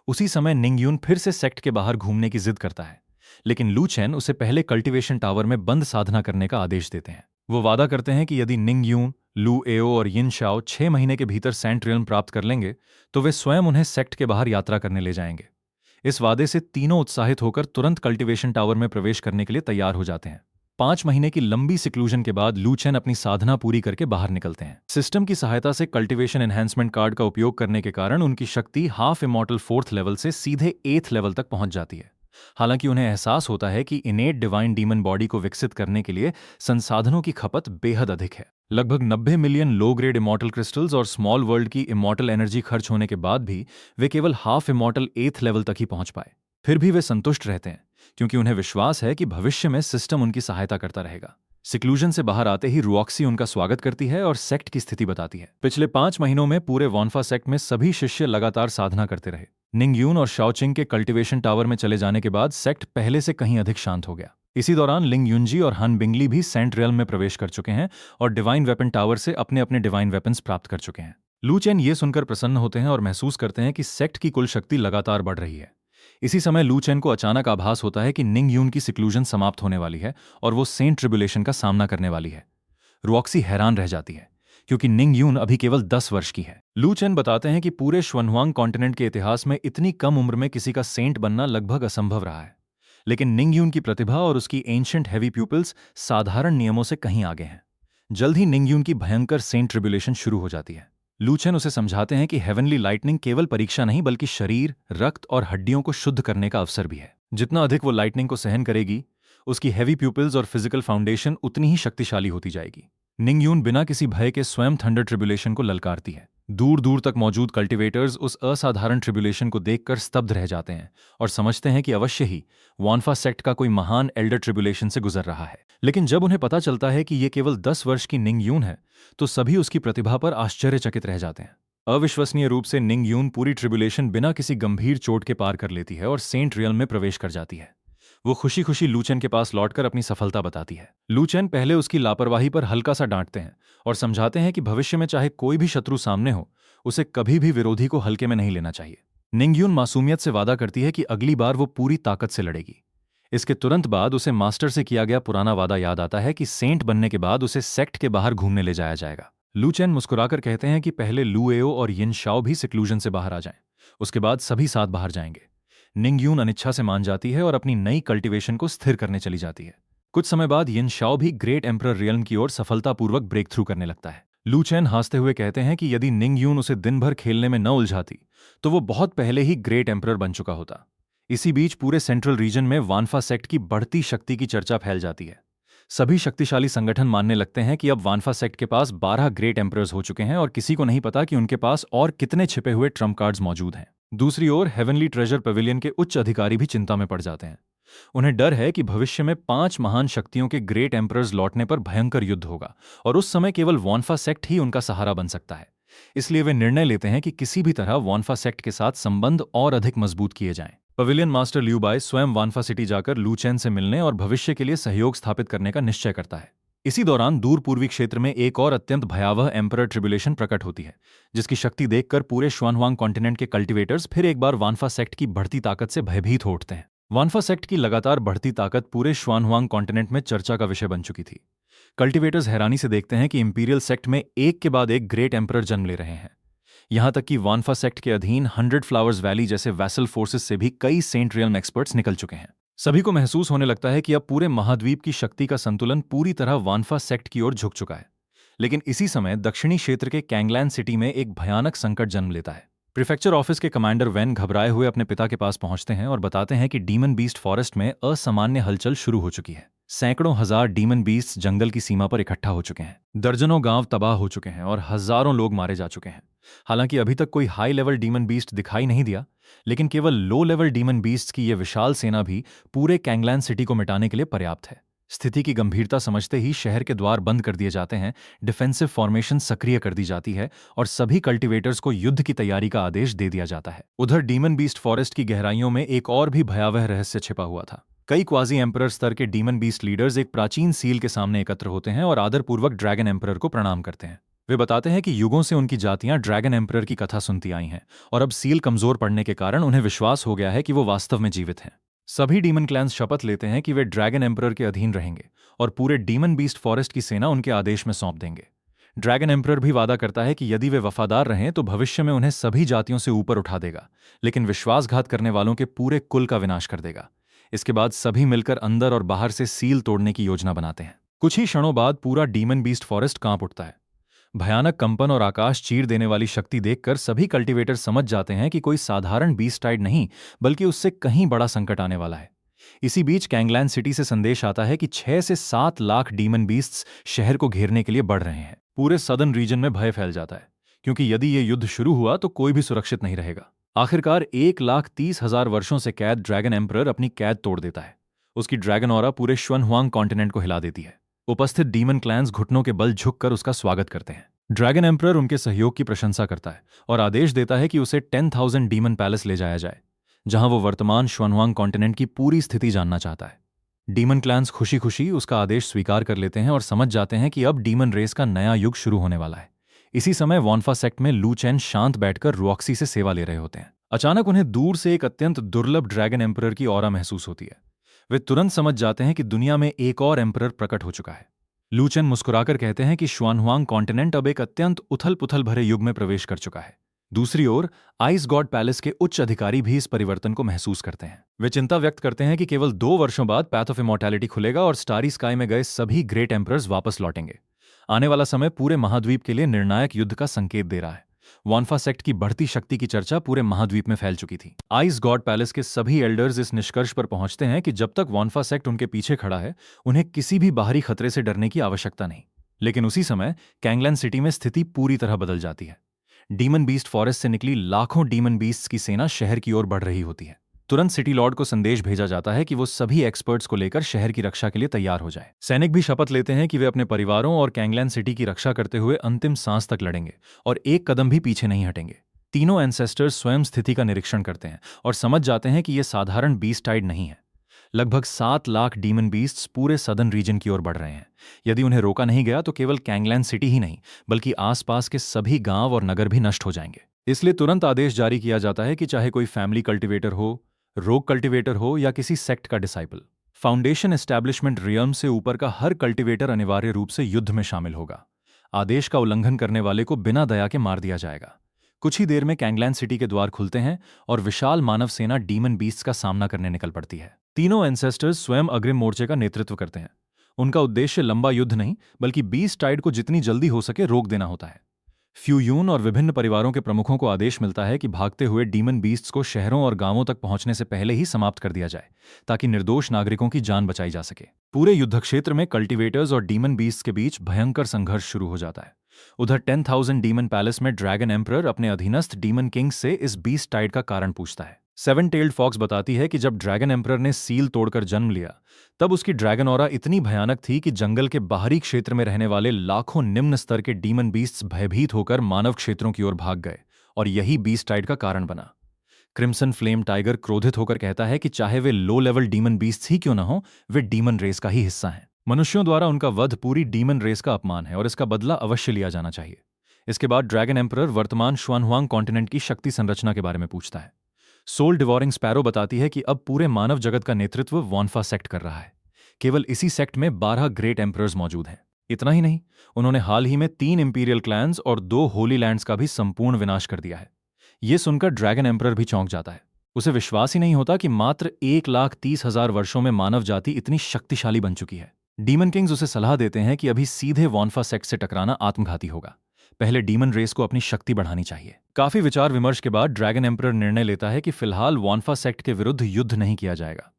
[SPEAKER 1] उसी समय निंगयून फिर से सेक्ट के बाहर घूमने की जिद करता है, लेकिन लू चेन उसे पहले कल्टीवेशन टावर में बंद साधना करने का आदेश देते हैं। वो वादा करते हैं कि यदि निंगयून, लू एओ और यिन शाओ 6 महीने के भीतर सेंट रियल प्राप्त कर लेंगे तो वे स्वयं उन्हें सेक्ट के बाहर यात्रा करने ले जाएंगे। इस वादे से तीनों उत्साहित होकर तुरंत कल्टीवेशन टावर में प्रवेश करने के लिए तैयार हो जाते हैं। 5 महीने की लंबी सिक्लूजन के बाद लू चेन अपनी साधना पूरी करके बाहर निकलते हैं। सिस्टम की सहायता से कल्टीवेशन एनहांसमेंट कार्ड का उपयोग करने के कारण उनकी शक्ति हाफ इमॉर्टल 4th लेवल से सीधे 8th लेवल तक पहुंच जाती है। हालांकि उन्हें एहसास होता है कि इनेट डिवाइन डीमन बॉडी को विकसित करने के लिए संसाधनों की खपत बेहद अधिक है। लगभग 90 million low grade immortal crystals और स्मॉल वर्ल्ड की इमॉर्टल एनर्जी खर्च होने के बाद भी वे केवल हाफ इमॉर्टल 8th लेवल तक ही पहुंच पाए। फिर भी वे संतुष्ट रहते हैं क्योंकि उन्हें विश्वास है कि भविष्य में सिस्टम उनकी सहायता करता रहेगा। सिक्लूजन से बाहर आते ही रुऑक्सी उनका स्वागत करती है और सेक्ट की स्थिति बताती है। पिछले 5 महीनों में पूरे वॉन्फा सेक्ट में सभी शिष्य लगातार साधना करते रहे। निंगयून और शाओचिंग के कल्टीवेशन टावर में चले जाने के बाद सेक्ट पहले से कहीं अधिक शांत हो गया। इसी दौरान लिंग युनजी और हन बिंगली भी सेंट रियल में प्रवेश कर चुके हैं और डिवाइन वेपन टावर से अपने अपने डिवाइन वेपन्स प्राप्त कर चुके हैं। लू चेन ये सुनकर प्रसन्न होते हैं और महसूस करते हैं कि सेक्ट की कुल शक्ति लगातार बढ़ रही है। इसी समय लू चेन को अचानक आभास होता है कि निंग यून की सिक्लूजन समाप्त होने वाली है और वो सेंट ट्रिब्यूलेशन का सामना करने वाली है। रुऑक्सी हैरान रह जाती है क्योंकि निंग यून अभी केवल 10 वर्ष की है। लू चेन बताते हैं कि पूरे श्वनहुआंग कॉन्टिनेंट के इतिहास में इतनी कम उम्र में किसी का सेंट बनना लगभग असंभव रहा है, लेकिन निंग यून की प्रतिभा और उसकी एंशिएंट हेवी प्यूपिल्स साधारण नियमों से कहीं आगे हैं। जल्द ही निंग यून की भयंकर सेंट ट्रिब्यूलेशन शुरू हो जाती है। लू चेन उसे समझाते हैं कि हेवनली लाइटनिंग केवल परीक्षा नहीं बल्कि शरीर, रक्त और हड्डियों को शुद्ध करने का अवसर भी है। जितना अधिक वो लाइटनिंग को सहन करेगी, उसकी हेवी प्यूपिल्स और फिजिकल फाउंडेशन उतनी ही शक्तिशाली होती जाएगी। निंग यून बिना किसी भय के स्वयं थंडर ट्रिब्यूलेशन को ललकारती है। दूर दूर तक मौजूद कल्टीवेटर्स उस असाधारण ट्रिब्यूलेशन को देखकर स्तब्ध रह जाते हैं और समझते हैं कि अवश्य ही वॉन्फा सेक्ट का कोई महान एल्डर ट्रिब्यूलेशन से गुजर रहा है। लेकिन जब उन्हें पता चलता है कि ये केवल 10 वर्ष की निंग यून है तो सभी उसकी प्रतिभा पर आश्चर्यचकित रह जाते हैं। अविश्वसनीय रूप से निंग यून पूरी ट्रिब्यूलेशन बिना किसी गंभीर चोट के पार कर लेती है और सेंट रियल में प्रवेश कर जाती है। वो खुशी खुशी लू चेन के पास लौटकर अपनी सफलता बताती है। लू चेन पहले उसकी लापरवाही पर हल्का सा डांटते हैं और समझाते हैं कि भविष्य में चाहे कोई भी शत्रु सामने हो, उसे कभी भी विरोधी को हल्के में नहीं लेना चाहिए। निंग यून मासूमियत से वादा करती है कि अगली बार वो पूरी ताकत से लड़ेगी। इसके तुरंत बाद उसे मास्टर से किया गया पुराना वादा याद आता है कि सेंट बनने के बाद उसे सेक्ट के बाहर घूमने ले जाया जाएगा। लू चेन मुस्कुराकर कहते हैं कि पहले लू एओ और यिन शाओ भी सिक्लूजन से बाहर आ जाएं, उसके बाद सभी साथ बाहर जाएंगे। निंग यून अनिच्छा से मान जाती है और अपनी नई कल्टीवेशन को स्थिर करने चली जाती है। कुछ समय बाद यिन शाओ भी ग्रेट एम्परर रियल्म की ओर सफलतापूर्वक ब्रेक थ्रू करने लगता है। लू चेन हंसते हुए कहते हैं कि यदि निंग यून उसे दिन भर खेलने में न उलझाती तो वो बहुत पहले ही ग्रेट एम्परर बन चुका होता। इसी बीच पूरे सेंट्रल रीजन में वानफा सेक्ट की बढ़ती शक्ति की चर्चा फैल जाती है। सभी शक्तिशाली संगठन मानने लगते हैं कि अब वानफा सेक्ट के पास 12 ग्रेट एम्परर्स हो चुके हैं और किसी को नहीं पता कि उनके पास और कितने छिपे हुए ट्रम्प कार्ड्स मौजूद हैं। दूसरी ओर हेवनली ट्रेजर पवेलियन के उच्च अधिकारी भी चिंता में पड़ जाते हैं। उन्हें डर है कि भविष्य में 5 महान शक्तियों के ग्रेट एम्परर्स लौटने पर भयंकर युद्ध होगा और उस समय केवल वॉन्फा सेक्ट ही उनका सहारा बन सकता है। इसलिए वे निर्णय लेते हैं कि किसी भी तरह वॉन्फा सेक्ट के साथ संबंध और अधिक मजबूत किए जाएं। पवेलियन मास्टर ल्यू बाय स्वयं वानफा सिटी जाकर लू चेन से मिलने और भविष्य के लिए सहयोग स्थापित करने का निश्चय करता है। इसी दौरान दूर पूर्वी क्षेत्र में एक और अत्यंत भयावह एम्परर ट्रिब्यूलेशन प्रकट होती है, जिसकी शक्ति देखकर पूरे श्वानहुआंग कॉन्टिनेंट के कल्टीवेटर्स फिर एक बार वानफा सेक्ट की बढ़ती ताकत से भयभीत हो उठते हैं। वानफा सेक्ट की लगातार बढ़ती ताकत पूरे श्वानहुआंग कॉन्टिनेंट में चर्चा का विषय बन चुकी थी। कल्टीवेटर्स हैरानी से देखते हैं कि इंपीरियल सेक्ट में एक के बाद एक ग्रेट एम्परर जन्म ले रहे हैं। यहां तक कि वानफा सेक्ट के अधीन 100 फ्लावर्स वैली जैसे वैसल फोर्सेस से भी कई सेंट रियल्म एक्सपर्ट्स निकल चुके हैं। सभी को महसूस होने लगता है कि अब पूरे महाद्वीप की शक्ति का संतुलन पूरी तरह वानफा सेक्ट की ओर झुक चुका है। लेकिन इसी समय दक्षिणी क्षेत्र के कैंगलैन सिटी में एक भयानक संकट जन्म लेता है। प्रीफेक्चर ऑफिस के कमांडर वैन घबराए हुए अपने पिता के पास पहुंचते हैं और बताते हैं कि डीमन बीस्ट फॉरेस्ट में असामान्य हलचल शुरू हो चुकी है। सैकड़ों हजार डीमन बीस्ट जंगल की सीमा पर इकट्ठा हो चुके हैं। दर्जनों गांव तबाह हो चुके हैं और हजारों लोग मारे जा चुके हैं। हालांकि अभी तक कोई हाई लेवल डीमन बीस्ट दिखाई नहीं दिया, लेकिन केवल लो लेवल डीमन बीस्ट की यह विशाल सेना भी पूरे कैंगलैन सिटी को मिटाने के लिए पर्याप्त है। स्थिति की गंभीरता समझते ही शहर के द्वार बंद कर दिए जाते हैं, डिफेंसिव फॉर्मेशन सक्रिय कर दी जाती है और सभी कल्टीवेटर्स को युद्ध की तैयारी का आदेश दे दिया जाता है। उधर डीमन बीस्ट फॉरेस्ट की गहराइयों में एक और भी भयावह रहस्य छिपा हुआ था। कई क्वाजी एम्परर स्तर के डीमन बीस्ट लीडर्स एक प्राचीन सील के सामने एकत्र होते हैं और आदरपूर्वक ड्रैगन एम्परर को प्रणाम करते हैं। वे बताते हैं कि युगों से उनकी जातियां ड्रैगन एम्परर की कथा सुनती आई हैं और अब सील कमजोर पड़ने के कारण उन्हें विश्वास हो गया है कि वो वास्तव में जीवित हैं। सभी डीमन क्लैंस शपथ लेते हैं कि वे ड्रैगन एम्परर के अधीन रहेंगे और पूरे डीमन बीस्ट फॉरेस्ट की सेना उनके आदेश में सौंप देंगे। ड्रैगन एम्परर भी वादा करता है कि यदि वे वफादार रहें तो भविष्य में उन्हें सभी जातियों से ऊपर उठा देगा, लेकिन विश्वासघात करने वालों के पूरे कुल का विनाश कर देगा। इसके बाद सभी मिलकर अंदर और बाहर से सील तोड़ने की योजना बनाते हैं। कुछ ही क्षणों बाद पूरा डीमन बीस्ट फॉरेस्ट कांप उठता है। भयानक कंपन और आकाश चीर देने वाली शक्ति देखकर सभी कल्टीवेटर समझ जाते हैं कि कोई साधारण बीस्टाइड नहीं, बल्कि उससे कहीं बड़ा संकट आने वाला है। इसी बीच कैंगलैन सिटी से संदेश आता है कि 6 से 7 लाख डीमन बीस्ट्स शहर को घेरने के लिए बढ़ रहे हैं। पूरे सदर्न रीजन में भय फैल जाता है, क्योंकि यदि ये युद्ध शुरू हुआ तो कोई भी सुरक्षित नहीं रहेगा। आखिरकार 1,30,000 वर्षों से कैद ड्रैगन एम्परर अपनी कैद तोड़ देता है। उसकी ड्रैगन ऑरा पूरे श्वनहुआंग कॉन्टिनेंट को हिला देती है। उपस्थित डीमन क्लैंस घुटनों के बल झुककर उसका स्वागत करते हैं। ड्रैगन एम्परर उनके सहयोग की प्रशंसा करता है और आदेश देता है कि उसे 10,000 डीमन पैलेस ले जाया जाए, जहां वो वर्तमान श्वनहुआंग कॉन्टिनेंट की पूरी स्थिति जानना चाहता है। डीमन क्लैंस खुशी खुशी उसका आदेश स्वीकार कर लेते हैं और समझ जाते हैं कि अब डीमन रेस का नया युग शुरू होने वाला है। इसी समय वानफा सेक्ट में लू चेन शांत बैठकर रुऑक्सी से सेवा ले रहे होते हैं। अचानक उन्हें दूर से एक अत्यंत दुर्लभ ड्रैगन एम्परर की ऑरा महसूस होती है। वे तुरंत समझ जाते हैं कि दुनिया में एक और एम्परर प्रकट हो चुका है। लू चेन मुस्कुराकर कहते हैं कि श्वानहुआंग कॉन्टिनेंट अब एक अत्यंत उथल पुथल भरे युग में प्रवेश कर चुका है। दूसरी ओर आइस गॉड पैलेस के उच्च अधिकारी भी इस परिवर्तन को महसूस करते हैं। वे चिंता व्यक्त करते हैं कि केवल 2 वर्षों बाद पैथ ऑफ इमॉर्टैलिटी खुलेगा और स्टारी स्काई में गए सभी ग्रेट एम्परर्स वापस लौटेंगे। आने वाला समय पूरे महाद्वीप के लिए निर्णायक युद्ध का संकेत दे रहा है। वानफा सेक्ट की बढ़ती शक्ति की चर्चा पूरे महाद्वीप में फैल चुकी थी। आइस गॉड पैलेस के सभी एल्डर्स इस निष्कर्ष पर पहुंचते हैं कि जब तक वानफा सेक्ट उनके पीछे खड़ा है, उन्हें किसी भी बाहरी खतरे से डरने की आवश्यकता नहीं। लेकिन उसी समय कैंगलैन सिटी में स्थिति पूरी तरह बदल जाती है। डीमन बीस्ट फॉरेस्ट से निकली लाखों डीमन बीस्ट्स की सेना शहर की ओर बढ़ रही होती है। तुरंत सिटी लॉर्ड को संदेश भेजा जाता है कि वो सभी एक्सपर्ट्स को लेकर शहर की रक्षा के लिए तैयार हो जाए। सैनिक भी शपथ लेते हैं कि वे अपने परिवारों और कैंगलैन सिटी की रक्षा करते हुए अंतिम सांस तक लड़ेंगे और एक कदम भी पीछे नहीं हटेंगे। तीनों एंसेस्टर्स स्वयं स्थिति का निरीक्षण करते हैं और समझ जाते हैं कि यह साधारण बीस्टाइड नहीं है। लगभग 7 लाख डीमन बीस्ट्स पूरे सदर्न रीजन की ओर बढ़ रहे हैं। यदि उन्हें रोका नहीं गया तो केवल कैंगलैन सिटी ही नहीं, बल्कि आसपास के सभी गांव और नगर भी नष्ट हो जाएंगे। इसलिए तुरंत आदेश जारी किया जाता है कि चाहे कोई फैमिली कल्टीवेटर हो, रोग कल्टीवेटर हो या किसी सेक्ट का डिसाइपल, फाउंडेशन एस्टैब्लिशमेंट रियम से ऊपर का हर कल्टीवेटर अनिवार्य रूप से युद्ध में शामिल होगा। आदेश का उल्लंघन करने वाले को बिना दया के मार दिया जाएगा। कुछ ही देर में कैंगलैन सिटी के द्वार खुलते हैं और विशाल मानव सेना डीमन बीस्ट्स का सामना करने निकल पड़ती है। तीनों एंसेस्टर्स स्वयं अग्रिम मोर्चे का नेतृत्व करते हैं। उनका उद्देश्य लंबा युद्ध नहीं, बल्कि बीस्टाइड को जितनी जल्दी हो सके रोक देना होता है। फ्यूयून और विभिन्न परिवारों के प्रमुखों को आदेश मिलता है कि भागते हुए डीमन बीस्ट्स को शहरों और गांवों तक पहुंचने से पहले ही समाप्त कर दिया जाए, ताकि निर्दोष नागरिकों की जान बचाई जा सके। पूरे युद्धक्षेत्र में कल्टीवेटर्स और डीमन बीस्ट्स के बीच भयंकर संघर्ष शुरू हो जाता है। उधर 10,000 डीमन पैलेस में ड्रैगन एम्परर अपने अधीनस्थ डीमन किंग से इस बीस्टाइड का कारण पूछता है। 7 टेल्ड फॉक्स बताती है कि जब ड्रैगन एम्परर ने सील तोड़कर जन्म लिया, तब उसकी ड्रैगन ऑरा इतनी भयानक थी कि जंगल के बाहरी क्षेत्र में रहने वाले लाखों निम्न स्तर के डीमन बीस्ट्स भयभीत होकर मानव क्षेत्रों की ओर भाग गए और यही बीस्टाइड का कारण बना। क्रिम्सन फ्लेम टाइगर क्रोधित होकर कहता है कि चाहे वे लो लेवल डीमन बीस्ट्स ही क्यों न हो, वे डीमन रेस का ही हिस्सा हैं। मनुष्यों द्वारा उनका वध पूरी डीमन रेस का अपमान है और इसका बदला अवश्य लिया जाना चाहिए। इसके बाद ड्रैगन एम्परर वर्तमान श्वानहुआंग कॉन्टिनेंट की शक्ति संरचना के बारे में पूछता है। सोल डिवोरिंग स्पैरो बताती है कि अब पूरे मानव जगत का नेतृत्व वॉनफा सेक्ट कर रहा है। केवल इसी सेक्ट में 12 ग्रेट एम्परर्स मौजूद हैं। इतना ही नहीं, उन्होंने हाल ही में 3 इंपीरियल क्लैंस और 2 होली लैंड्स का भी संपूर्ण विनाश कर दिया है। ये सुनकर ड्रैगन एम्परर भी चौंक जाता है। उसे विश्वास ही नहीं होता कि मात्र 1,30,000 वर्षों में मानव जाति इतनी शक्तिशाली बन चुकी है। डीमन किंग्स उसे सलाह देते हैं कि अभी सीधे वॉनफा सेक्ट से टकराना आत्मघाती होगा। पहले डीमन रेस को अपनी शक्ति बढ़ानी चाहिए। काफी विचार विमर्श के बाद ड्रैगन एम्परर निर्णय लेता है कि फिलहाल वॉनफा सेक्ट के विरुद्ध युद्ध नहीं किया जाएगा,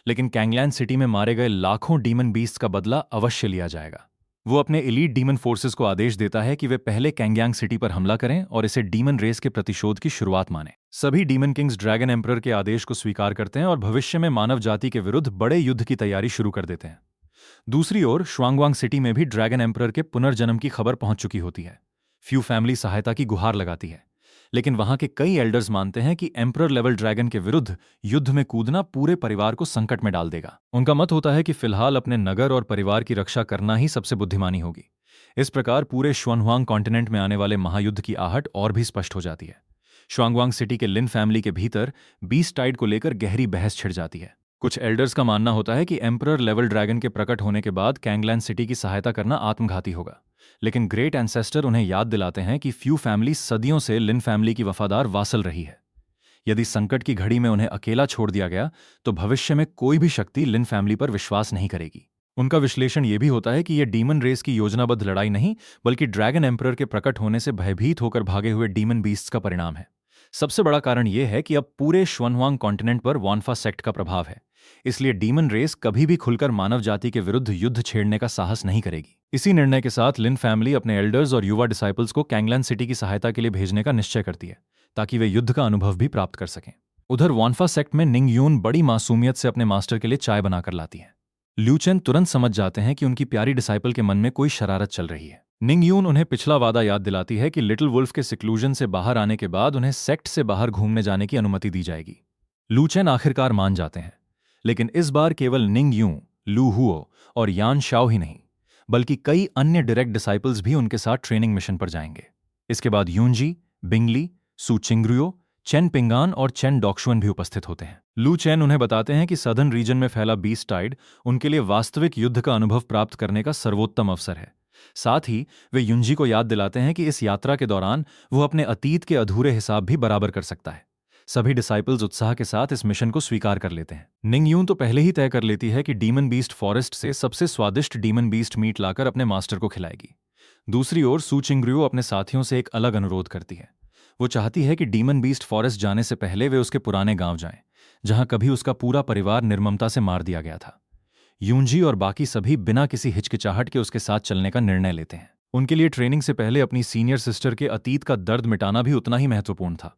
[SPEAKER 1] लेकिन कैंगलैंड सिटी में मारे गए लाखों डीमन बीस्ट का बदला अवश्य लिया जाएगा। वो अपने एलीट डीमन फोर्सेस को आदेश देता है कि वे पहले कैंगयांग सिटी पर हमला करें और इसे डीमन रेस के प्रतिशोध की शुरुआत माने। सभी डीमन किंग्स ड्रैगन एम्परर के आदेश को स्वीकार करते हैं और भविष्य में मानव जाति के विरुद्ध बड़े युद्ध की तैयारी शुरू कर देते हैं। दूसरी ओर शुआंगवांग सिटी में भी ड्रैगन एम्परर के पुनर्जन्म की खबर पहुंच चुकी होती है। फ्यू फैमिली सहायता की गुहार लगाती है, लेकिन वहां के कई एल्डर्स मानते हैं कि एम्परर लेवल ड्रैगन के विरुद्ध युद्ध में कूदना पूरे परिवार को संकट में डाल देगा। उनका मत होता है कि फिलहाल अपने नगर और परिवार की रक्षा करना ही सबसे बुद्धिमानी होगी। इस प्रकार पूरे शुआनहुआंग कॉन्टिनेंट में आने वाले महायुद्ध की आहट और भी स्पष्ट हो जाती है। शुआंगवांग सिटी के लिन फैमिली के भीतर बीस्ट टाइड को लेकर गहरी बहस छिड़ जाती है। कुछ एल्डर्स का मानना होता है कि एम्परर लेवल ड्रैगन के प्रकट होने के बाद कैंगलैंड सिटी की सहायता करना आत्मघाती होगा, लेकिन ग्रेट एंसेस्टर उन्हें याद दिलाते हैं कि फ्यू फैमिली सदियों से लिन फैमिली की वफादार वासल रही है। यदि संकट की घड़ी में उन्हें अकेला छोड़ दिया गया तो भविष्य में कोई भी शक्ति लिन फैमिली पर विश्वास नहीं करेगी। उनका विश्लेषण यह भी होता है कि यह डीमन रेस की योजनाबद्ध लड़ाई नहीं, बल्कि ड्रैगन एम्परर के प्रकट होने से भयभीत होकर भागे हुए डीमन बीस्ट्स का परिणाम है। सबसे बड़ा कारण यह है कि अब पूरे शुआनहुआंग कॉन्टिनेंट पर वॉनफा सेक्ट का प्रभाव है, इसलिए डीमन रेस कभी भी खुलकर मानव जाति के विरुद्ध युद्ध छेड़ने का साहस नहीं करेगी। इसी निर्णय के साथ लिन फैमिली अपने एल्डर्स और युवा डिसाइपल्स को कैंगलैंड सिटी की सहायता के लिए भेजने का निश्चय करती है, ताकि वे युद्ध का अनुभव भी प्राप्त कर सकें। उधर वॉनफा सेक्ट में निंग यून बड़ी मासूमियत से अपने मास्टर के लिए चाय बनाकर लाती है। ल्यू चेन तुरंत समझ जाते हैं कि उनकी प्यारी डिसाइपल के मन में कोई शरारत चल रही है। निंग यून उन्हें पिछला वादा याद दिलाती है कि लिटिल वुल्फ के सिक्लूजन से बाहर आने के बाद उन्हें सेक्ट से बाहर घूमने जाने की अनुमति दी जाएगी। लू चेन आखिरकार मान जाते हैं, लेकिन इस बार केवल निंग यूं, लू हुओ और यान शाओ ही नहीं, बल्कि कई अन्य डायरेक्ट डिसाइपल्स भी उनके साथ ट्रेनिंग मिशन पर जाएंगे। इसके बाद यूनजी, बिंगली, सू चिंग्रुयो, चेन पिंगान और चेन डॉक्शुअन भी उपस्थित होते हैं। लू चेन उन्हें बताते हैं कि सदर्न रीजन में फैला बीस्ट टाइड उनके लिए वास्तविक युद्ध का अनुभव प्राप्त करने का सर्वोत्तम अवसर है। साथ ही वे युनजी को याद दिलाते हैं कि इस यात्रा के दौरान वो अपने अतीत के अधूरे हिसाब भी बराबर कर सकता है। सभी डिसाइपल्स उत्साह के साथ इस मिशन को स्वीकार कर लेते हैं। निंग यून तो पहले ही तय कर लेती है कि डीमन बीस्ट फॉरेस्ट से सबसे स्वादिष्ट डीमन बीस्ट मीट लाकर अपने मास्टर को खिलाएगी। दूसरी ओर सू चिंग्रुयो अपने साथियों से एक अलग अनुरोध करती है। वो चाहती है कि डीमन बीस्ट फॉरेस्ट जाने से पहले वे उसके पुराने गांव जाएं, जहां कभी उसका पूरा परिवार निर्ममता से मार दिया गया था। यूनजी और बाकी सभी बिना किसी हिचकिचाहट के उसके साथ चलने का निर्णय लेते हैं। उनके लिए ट्रेनिंग से पहले अपनी सीनियर सिस्टर के अतीत का दर्द मिटाना भी उतना ही महत्वपूर्ण था।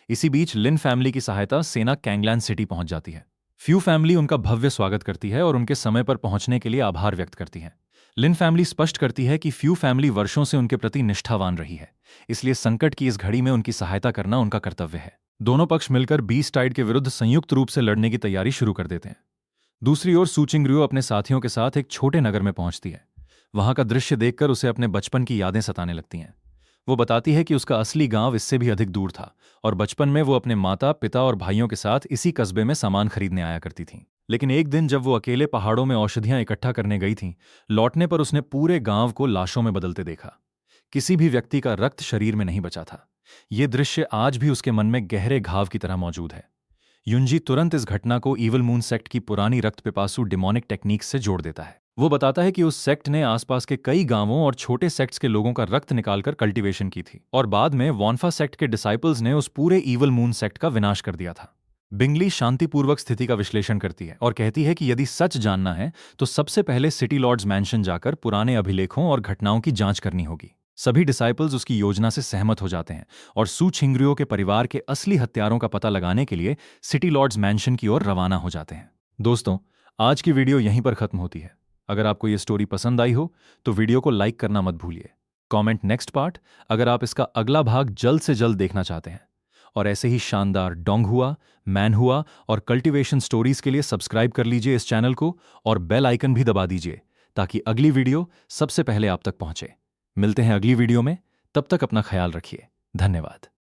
[SPEAKER 1] इसी बीच लिन फैमिली की सहायता सेना कैंगलैंड सिटी पहुंच जाती है। फ्यू फैमिली उनका भव्य स्वागत करती है और उनके समय पर पहुंचने के लिए आभार व्यक्त करती है। लिन फैमिली स्पष्ट करती है कि फ्यू फैमिली वर्षों से उनके प्रति निष्ठावान रही है, इसलिए संकट की इस घड़ी में उनकी सहायता करना उनका कर्तव्य है। दोनों पक्ष मिलकर बीस्ट टाइड के विरुद्ध संयुक्त रूप से लड़ने की तैयारी शुरू कर देते हैं। दूसरी ओर सू चिंग्रुयो अपने साथियों के साथ एक छोटे नगर में पहुंचती है। वहां का दृश्य देखकर उसे अपने बचपन की यादें सताने लगती हैं। वो बताती है कि उसका असली गांव इससे भी अधिक दूर था और बचपन में वो अपने माता, पिता और भाइयों के साथ इसी कस्बे में सामान खरीदने आया करती थीं। लेकिन एक दिन जब वो अकेले पहाड़ों में औषधियां इकट्ठा करने गई थीं, लौटने पर उसने पूरे गांव को लाशों में बदलते देखा। किसी भी व्यक्ति का रक्त शरीर में नहीं बचा था। ये दृश्य आज भी उसके मन में गहरे घाव की तरह मौजूद है। युनजी तुरंत इस घटना को ईवल मून सेक्ट की पुरानी रक्त पिपासु डिमोनिक टेक्निक से जोड़ देता है। वो बताता है कि उस सेक्ट ने आसपास के कई गांवों और छोटे सेक्ट्स के लोगों का रक्त निकालकर कल्टीवेशन की थी और बाद में वॉनफा सेक्ट के डिसाइपल्स ने उस पूरे ईवल मून सेक्ट का विनाश कर दिया था। बिंगली शांतिपूर्वक स्थिति का विश्लेषण करती है और कहती है कि यदि सच जानना है तो सबसे पहले सिटी लॉर्ड्स मैंशन जाकर पुराने अभिलेखों और घटनाओं की जांच करनी होगी। सभी डिसाइपल्स उसकी योजना से सहमत हो जाते हैं और सू छिंग्रियो के परिवार के असली हत्यारों का पता लगाने के लिए सिटी लॉर्ड्स मैंशन की ओर रवाना हो जाते हैं। दोस्तों, आज की वीडियो यहीं पर खत्म होती है। अगर आपको ये स्टोरी पसंद आई हो तो वीडियो को लाइक करना मत भूलिए। कमेंट नेक्स्ट पार्ट अगर आप इसका अगला भाग जल्द से जल्द देखना चाहते हैं। और ऐसे ही शानदार डोंग हुआ, मैन हुआ और कल्टीवेशन स्टोरीज के लिए सब्सक्राइब कर लीजिए इस चैनल को और बेल आइकन भी दबा दीजिए ताकि अगली वीडियो सबसे पहले आप तक पहुंचे। मिलते हैं अगली वीडियो में, तब तक अपना ख्याल रखिए। धन्यवाद।